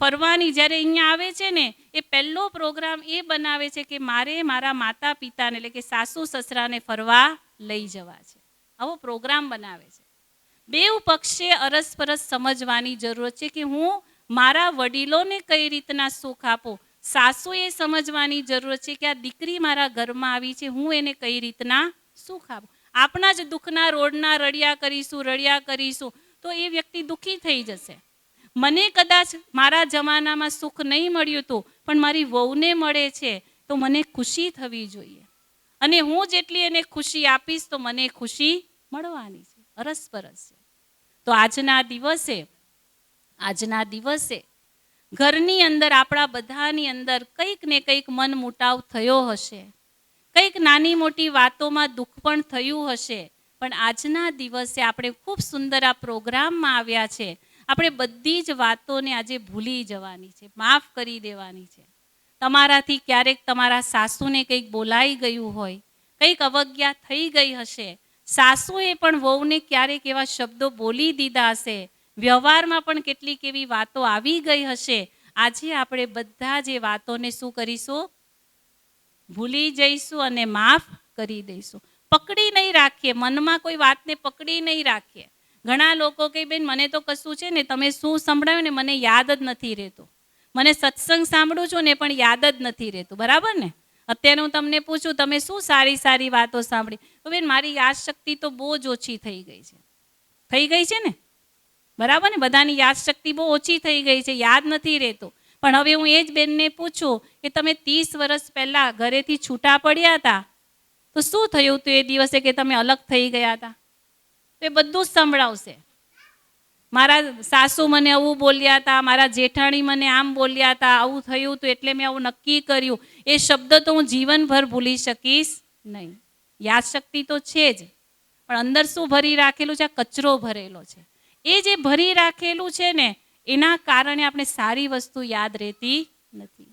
ફરવાની જ્યારે અહીંયા આવે છે ને, એ પહેલો પ્રોગ્રામ એ બનાવે છે કે મારે મારા માતા પિતાને, એટલે કે સાસુ સસરાને ફરવા લઈ જવા છે. આવો પ્રોગ્રામ બનાવે છે. બેઉ પક્ષે અરસપરસ સમજવાની જરૂરત છે કે હું મારા વડીલોને કઈ રીતના સુખ આપું. સાસુએ સમજવાની જરૂરત છે કે આ દીકરી મારા ઘરમાં આવી છે, હું એને કઈ રીતના સુખ આપું. આપણા જ દુઃખના રોડના રડ્યા કરીશું તો એ વ્યક્તિ દુઃખી થઈ જશે. મને કદાચ મારા જમાનામાં સુખ નહીં મળ્યું હતું, પણ મારી વહુને મળે છે તો મને ખુશી થવી જોઈએ, અને હું જેટલી એને ખુશી આપીશ તો મને ખુશી મળવાની છે. અરસપરસ છે. તો આજના દિવસે ઘરની અંદર આપણા બધાની અંદર કંઈક ને કંઈક મન મુટાવ થયો હશે, કંઈક નાની મોટી વાતોમાં દુઃખ પણ થયું હશે, પણ આજના દિવસે આપણે ખૂબ સુંદર આ પ્રોગ્રામમાં આવ્યા છે. આપણે બધી જ વાતોને આજે ભૂલી જવાની છે, માફ કરી દેવાની છે. તમારાથી ક્યારેક તમારા સાસુને કંઈક બોલાઈ ગયું હોય, કંઈક અવજ્ઞા થઈ ગઈ હશે, સાસુએ પણ વહુને ક્યારેક એવા શબ્દો બોલી દીધા હશે, વ્યવહારમાં પણ કેટલીક એવી વાતો આવી ગઈ હશે. આજે આપણે બધા જ એ વાતોને શું કરીશું? ભૂલી જઈશું અને માફ કરી દઈશું. પકડી નહીં રાખીએ, મનમાં કોઈ વાતને પકડી નહીં રાખીએ. ઘણા લોકો કહે બેન મને તો કશું છે ને, તમે શું સંભળાવ્યું ને મને યાદ જ નથી રહેતું, મને સત્સંગ સાંભળું છું ને પણ યાદ જ નથી રહેતું. બરાબર ને? અત્યારે હું તમને પૂછું તમે શું સારી સારી વાતો સાંભળી, તો બેન મારી યાદશક્તિ તો બહુ જ ઓછી થઈ ગઈ છે ને. બરાબર ને? બધાની યાદશક્તિ બહુ ઓછી થઈ ગઈ છે, યાદ નથી રહેતું. પણ હવે હું એ જ બેનને પૂછું કે તમે 30 વર્ષ પહેલાં ઘરેથી છૂટા પડ્યા હતા તો શું થયું હતું એ દિવસે કે તમે અલગ થઈ ગયા હતા? તો એ બધું જ સંભળાવશે. મારા સાસુ મને આવું બોલ્યા હતા, મારા જેઠાણી મને આમ બોલ્યા હતા, આવું થયું હતું એટલે મેં આવું નક્કી કર્યું. એ શબ્દ તો હું જીવનભર ભૂલી શકીશ નહીં. યાદશક્તિ તો છે જ, પણ અંદર શું ભરી રાખેલું છે? કચરો ભરેલો છે. એ જે ભરી રાખેલું છે ને એના કારણે આપણે સારી વસ્તુ યાદ રહેતી નથી.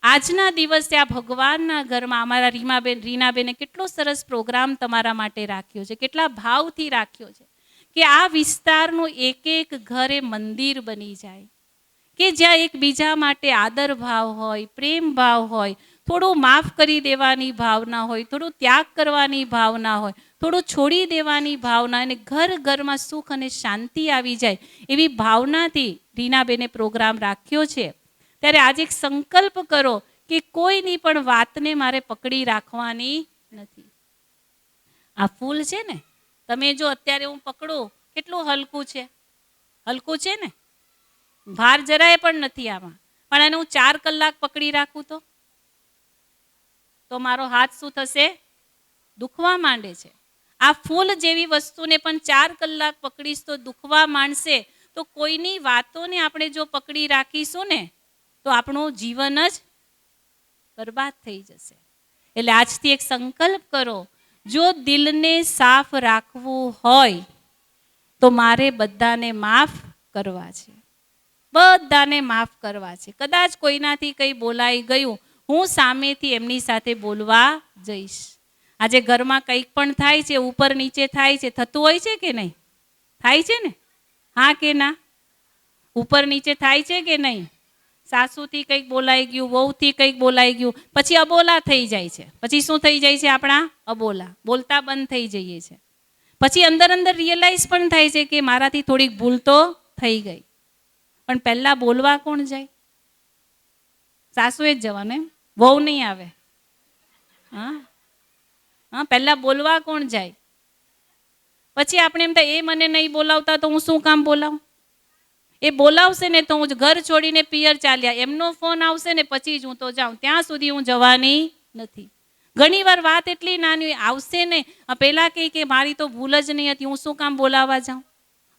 આજના દિવસે આ ભગવાનના ઘરમાં અમારા રીનાબેને કેટલો સરસ પ્રોગ્રામ તમારા માટે રાખ્યો છે, કેટલા ભાવથી રાખ્યો છે કે આ વિસ્તારનું એક એક ઘર એ મંદિર બની જાય, કે જ્યાં એકબીજા માટે આદર ભાવ હોય, પ્રેમ ભાવ હોય, થોડું માફ કરી દેવાની ભાવના હોય, થોડું ત્યાગ કરવાની ભાવના હોય, થોડું છોડી દેવાની ભાવના, અને ઘર ઘરમાં સુખ અને શાંતિ આવી જાય એવી ભાવનાથી રીનાબેને પ્રોગ્રામ રાખ્યો છે. ત્યારે આજે એક સંકલ્પ કરો કે કોઈની પણ વાતને મારે પકડી રાખવાની નથી. આ ફૂલ છે ને, તમે જો અત્યારે હું પકડું કેટલું હલકું છે ને, ભાર જરાય પણ નથી આમાં. પણ એને હું 4 કલાક પકડી રાખું તો મારો હાથ શું થશે? દુખવા માંડે છે. આ ફૂલ જેવી વસ્તુને પણ 4 કલાક પકડીશ તો દુખવા માંડશે. તો કોઈની વાતોને આપણે જો પકડી રાખીશું ને તો આપણું જીવન જ બરબાદ થઈ જશે. એટલે આજથી એક સંકલ્પ કરો, જો દિલને સાફ રાખવું હોય તો મારે બધાને માફ કરવા છે, બધાને માફ કરવા છે. કદાચ કોઈનાથી કંઈ બોલાઈ ગયું, હું સામેથી એમની સાથે બોલવા જઈશ. આજે ઘરમાં કંઈક પણ થાય છે, ઉપર નીચે થાય છે, થતું હોય છે કે નહીં? થાય છે ને? હા કે ના? ઉપર નીચે થાય છે કે નહીં? સાસુથી કંઈક બોલાઈ ગયું, વહુથી કંઈક બોલાઈ ગયું, પછી અબોલા થઈ જાય છે. પછી શું થઈ જાય છે? આપણા અબોલા, બોલતા બંધ થઈ જઈએ છે. પછી અંદર અંદર રિયલાઇઝ પણ થાય છે કે મારાથી થોડીક ભૂલ તો થઈ ગઈ. પણ પહેલા બોલવા કોણ જાય? સાસુએ જ જવાનું, એમ? વહુ નહીં આવે. હા, પહેલા બોલવા કોણ જાય? પછી આપણે એમ થાય એ મને નહીં બોલાવતા તો હું શું કામ બોલાવું? એ બોલાવશે ને તો હું ઘર છોડીને પિયર ચાલ્યા, એમનો ફોન આવશે ને પછી જ હું તો જાઉં, ત્યાં સુધી હું જવાની નથી. ઘણી વાર વાત એટલી નાની આવશે ને, પહેલાં કહે કે મારી તો ભૂલ જ નહીં હતી, હું શું કામ બોલાવવા જાઉં?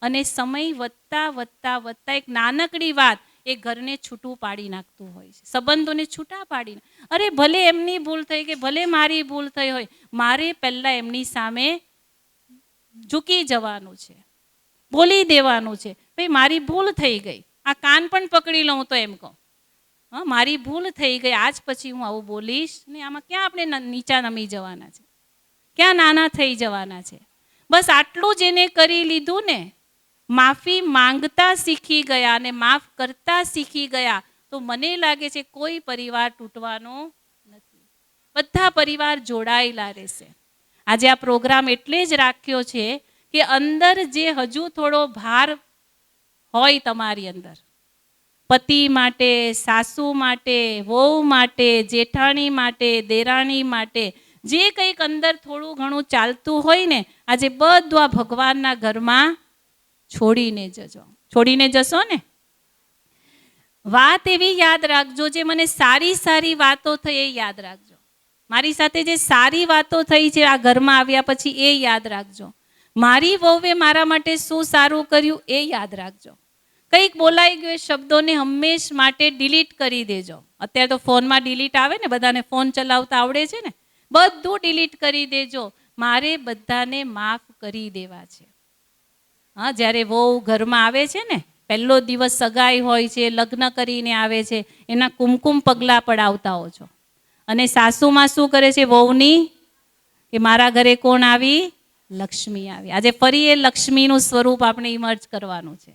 અને સમય વધતા વધતા વધતા એક નાનકડી વાત એ ઘરને છૂટું પાડી નાખતું હોય છે, સંબંધોને છૂટા પાડીને. અરે ભલે એમની ભૂલ થઈ કે ભલે મારી ભૂલ થઈ હોય, મારે પહેલાં એમની સામે ઝૂકી જવાનું છે, બોલી દેવાનું છે, ભાઈ મારી ભૂલ થઈ ગઈ. આ કાન પણ પકડી લઉં તો એમ કહું, હા મારી ભૂલ થઈ ગઈ, આજ પછી હું આવું બોલીશ ને. આમાં ક્યાં આપણે નીચા નમી જવાના છે, ક્યાં નાના થઈ જવાના છે? બસ આટલું જ એને કરી લીધું ને, માફી માંગતા શીખી ગયા અને માફ કરતા શીખી ગયા તો મને લાગે છે કોઈ પરિવાર તૂટવાનો નથી, બધા પરિવાર જોડાયેલા રહેશે. આજે આ પ્રોગ્રામ એટલે જ રાખ્યો છે કે અંદર જે હજુ થોડો ભાર હોય તમારી અંદર, પતિ માટે, સાસુ માટે, વહુ માટે, જેઠાણી માટે, દેરાણી માટે, જે કંઈક અંદર થોડું ઘણું ચાલતું હોય ને, આજે બધું આ ભગવાનના ઘરમાં છોડીને જજો. છોડીને જશો ને. વાત એવી યાદ રાખજો, જે મને સારી સારી વાતો થઈ એ યાદ રાખજો. મારી સાથે જે સારી વાતો થઈ છે આ ઘરમાં આવ્યા પછી એ યાદ રાખજો. મારી વહુએ મારા માટે શું સારું કર્યું એ યાદ રાખજો. કંઈક બોલાઈ ગયું એ શબ્દોને હંમેશ માટે ડિલીટ કરી દેજો. અત્યારે તો ફોનમાં ડિલીટ આવે ને, બધાને ફોન ચલાવતા આવડે છે ને, બધું ડિલીટ કરી દેજો. મારે બધાને માફ કરી દેવા છે. હા, જ્યારે વહુ ઘરમાં આવે છે ને, પહેલો દિવસ સગાઈ હોય છે, લગ્ન કરીને આવે છે, એના કુમકુમ પગલાં પડાવતા હો છો. અને સાસુમાં શું કરે છે વહુની, કે મારા ઘરે કોણ આવી? લક્ષ્મી આવી. આજે ફરી એ લક્ષ્મીનું સ્વરૂપ આપણે ઇમર્જ કરવાનું છે.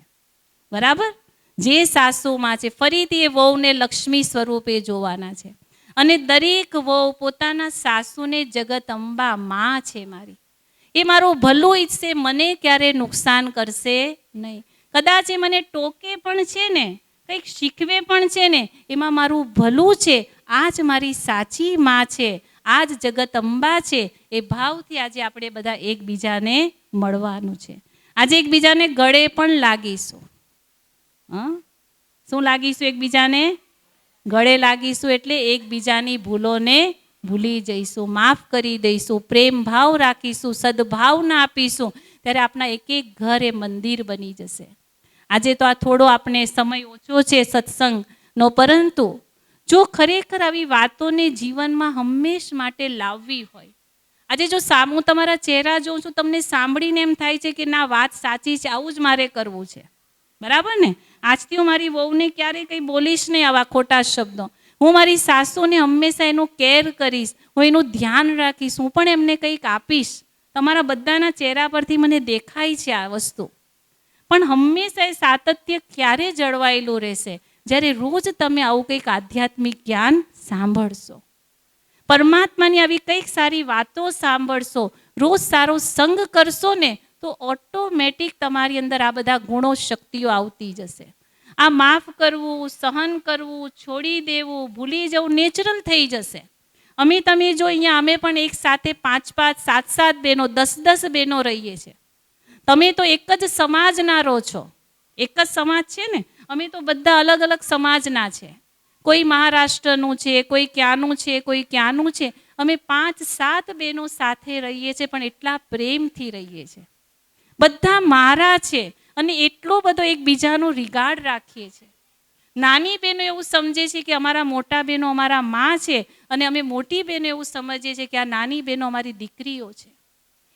બરાબર? જે સાસુમાં છે ફરીથી એ વહુને લક્ષ્મી સ્વરૂપે જોવાના છે. અને દરેક વહુ પોતાના સાસુને જગતંબા માં છે મારી, એ મારું ભલું ઈચ્છે, મને ક્યારે નુકસાન કરશે નહીં. કદાચ એ મને ટોકે પણ છે ને, કંઈક શીખવે પણ છે ને, એમાં મારું ભલું છે. આ જ મારી સાચી માં છે, આ જ જગતંબા છે. એ ભાવથી આજે આપણે બધા એકબીજાને મળવાનું છે. આજે એકબીજાને ગળે પણ લાગીશું. શું લાગીશું? એકબીજાને ગળે લાગીશું. એટલે એકબીજાની ભૂલોને ભૂલી જઈશું, માફ કરી દઈશું, પ્રેમ ભાવ રાખીશું, સદભાવના આપીશું. ત્યારે આપણા એક એક ઘર એ મંદિર બની જશે. આજે તો આ થોડો આપણે સમય ઓછો છે સત્સંગનો, પરંતુ જો ખરેખર આવી વાતોને જીવનમાં હંમેશ માટે લાવવી હોય, આજે જો હું તમારા ચહેરા જોઉં છું, તમને સાંભળીને એમ થાય છે કે ના, વાત સાચી છે, આવું જ મારે કરવું છે. બરાબર ને? આજથી હું મારી વહુને ક્યારેય કંઈ બોલીશ નહીં આવા ખોટા શબ્દો. હું મારી સાસુને હંમેશા એનું કેર કરીશ, હું એનું ધ્યાન રાખીશ, હું પણ એમને કંઈક આપીશ. તમારા બધાના ચહેરા પરથી મને દેખાય છે આ વસ્તુ. પણ હંમેશા એ સાતત્ય ક્યારે જળવાયેલું રહેશે? જ્યારે રોજ તમે આવું કંઈક આધ્યાત્મિક જ્ઞાન સાંભળશો, પરમાત્માની આવી કંઈક સારી વાતો સાંભળશો, રોજ સારો સંગ કરશો ને, તો ઓટોમેટિક તમારી અંદર આ બધા ગુણો, શક્તિઓ આવતી જશે. આ માફ કરવું, સહન કરવું, છોડી દેવું, ભૂલી જવું નેચરલ થઈ જશે. તમે જો અહીંયા અમે પણ એક સાથે 5-5, 7-7 બહેનો, 10-10 બહેનો રહીએ છીએ. તમે તો એક જ સમાજના રહો છો, એક જ સમાજ છે ને. અમે તો બધા અલગ અલગ સમાજના છે. કોઈ મહારાષ્ટ્રનું છે, કોઈ ક્યાંનું છે, કોઈ ક્યાંનું છે. અમે 5-7 બહેનો સાથે રહીએ છીએ, પણ એટલા પ્રેમથી રહીએ છીએ. બધા મારા છે અને એટલો બધો એકબીજાનો રિગાર્ડ રાખીએ છીએ. નાની બહેનો એવું સમજે છે કે અમારા મોટા બહેનો અમારા માં છે, અને અમે મોટી બહેનો એવું સમજીએ છીએ કે આ નાની બહેનો અમારી દીકરીઓ છે,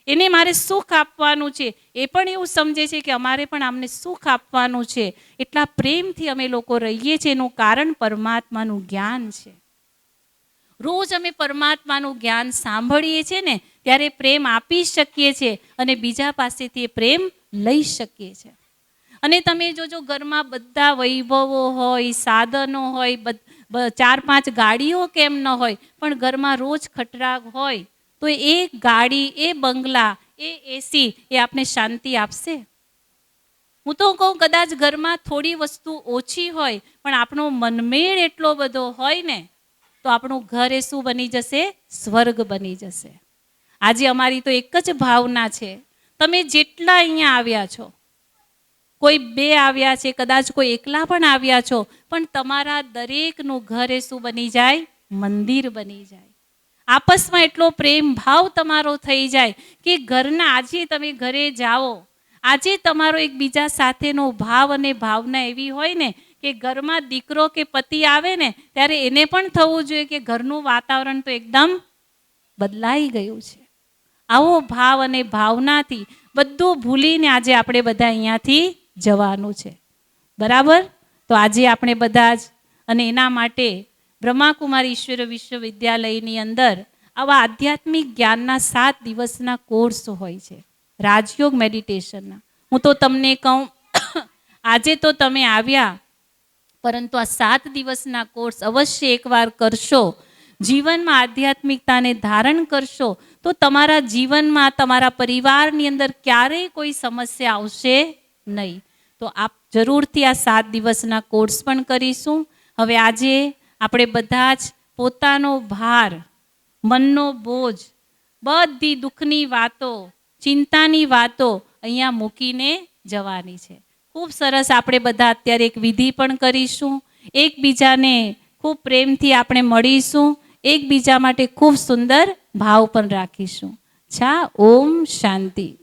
એને મારે સુખ આપવાનું છે. એ પણ એવું સમજે છે કે અમારે પણ આમને સુખ આપવાનું છે. એટલા પ્રેમથી અમે લોકો રહીએ છીએ. એનું કારણ પરમાત્માનું જ્ઞાન છે. રોજ અમે પરમાત્માનું જ્ઞાન સાંભળીએ છીએ ને, ત્યારે પ્રેમ આપી શકીએ છીએ અને બીજા પાસેથી એ પ્રેમ લઈ શકીએ છીએ. અને તમે જોજો, ઘરમાં બધા વૈભવો હોય, સાધનો હોય, 4-5 ગાડીઓ કેમ ન હોય, પણ ઘરમાં રોજ ખટરાગ હોય, તો એ ગાડી, એ બંગલા, એ એસી એ આપને શાંતિ આપશે? હું તો કહું, કદાચ ઘરમાં થોડી વસ્તુ ઓછી હોય, પણ આપણો મનમેળ એટલો બધો હોય ને, તો આપણું ઘર એ શું બની જશે? સ્વર્ગ બની જશે. આજે અમારી તો એક જ ભાવના છે. તમે જેટલા અહીંયા આવ્યા છો, કોઈ 2 આવ્યા છે, કદાચ કોઈ એકલા પણ આવ્યા છો, પણ તમારા દરેકનું ઘર એ શું બની જાય? મંદિર બની જાય. આપસમાં એટલો પ્રેમ ભાવ તમારો થઈ જાય કે ઘરના, આજે તમે ઘરે જાઓ, આજે તમારો એકબીજા સાથેનો ભાવ અને ભાવના એવી હોય ને, કે ઘરમાં દીકરો કે પતિ આવે ને, ત્યારે એને પણ થવું જોઈએ કે ઘરનું વાતાવરણ તો એકદમ બદલાઈ ગયું છે. આવો ભાવ અને ભાવનાથી બધું ભૂલીને આજે આપણે બધા અહીંયાથી જવાનું છે. બરાબર? તો આજે આપણે બધા જ, અને એના માટે બ્રહ્માકુમારી ઈશ્વર વિશ્વવિદ્યાલયની અંદર આવા આધ્યાત્મિક જ્ઞાનના 7 દિવસના કોર્સ હોય છે, રાજયોગ મેડિટેશનના. હું તો તમને કહું, આજે તો તમે આવ્યા, પરંતુ આ 7 દિવસના કોર્સ અવશ્ય એકવાર કરશો, જીવનમાં આધ્યાત્મિકતાને ધારણ કરશો, તો તમારા જીવનમાં, તમારા પરિવારની અંદર ક્યારેય કોઈ સમસ્યા આવશે નહીં. તો આપ જરૂરથી આ 7 દિવસના કોર્સ પણ કરીશું. હવે આજે આપણે બધા જ પોતાનો ભાર મનનો બોજ, બધી દુઃખની વાતો, ચિંતાની વાતો અહીંયા મૂકીને જવાની છે. ખૂબ સરસ. આપણે બધા અત્યારે એક વિધિ પણ કરીશું. એકબીજાને ખૂબ પ્રેમથી આપણે મળીશું. એકબીજા માટે ખૂબ સુંદર ભાવ પણ રાખીશું. ઓમ શાંતિ.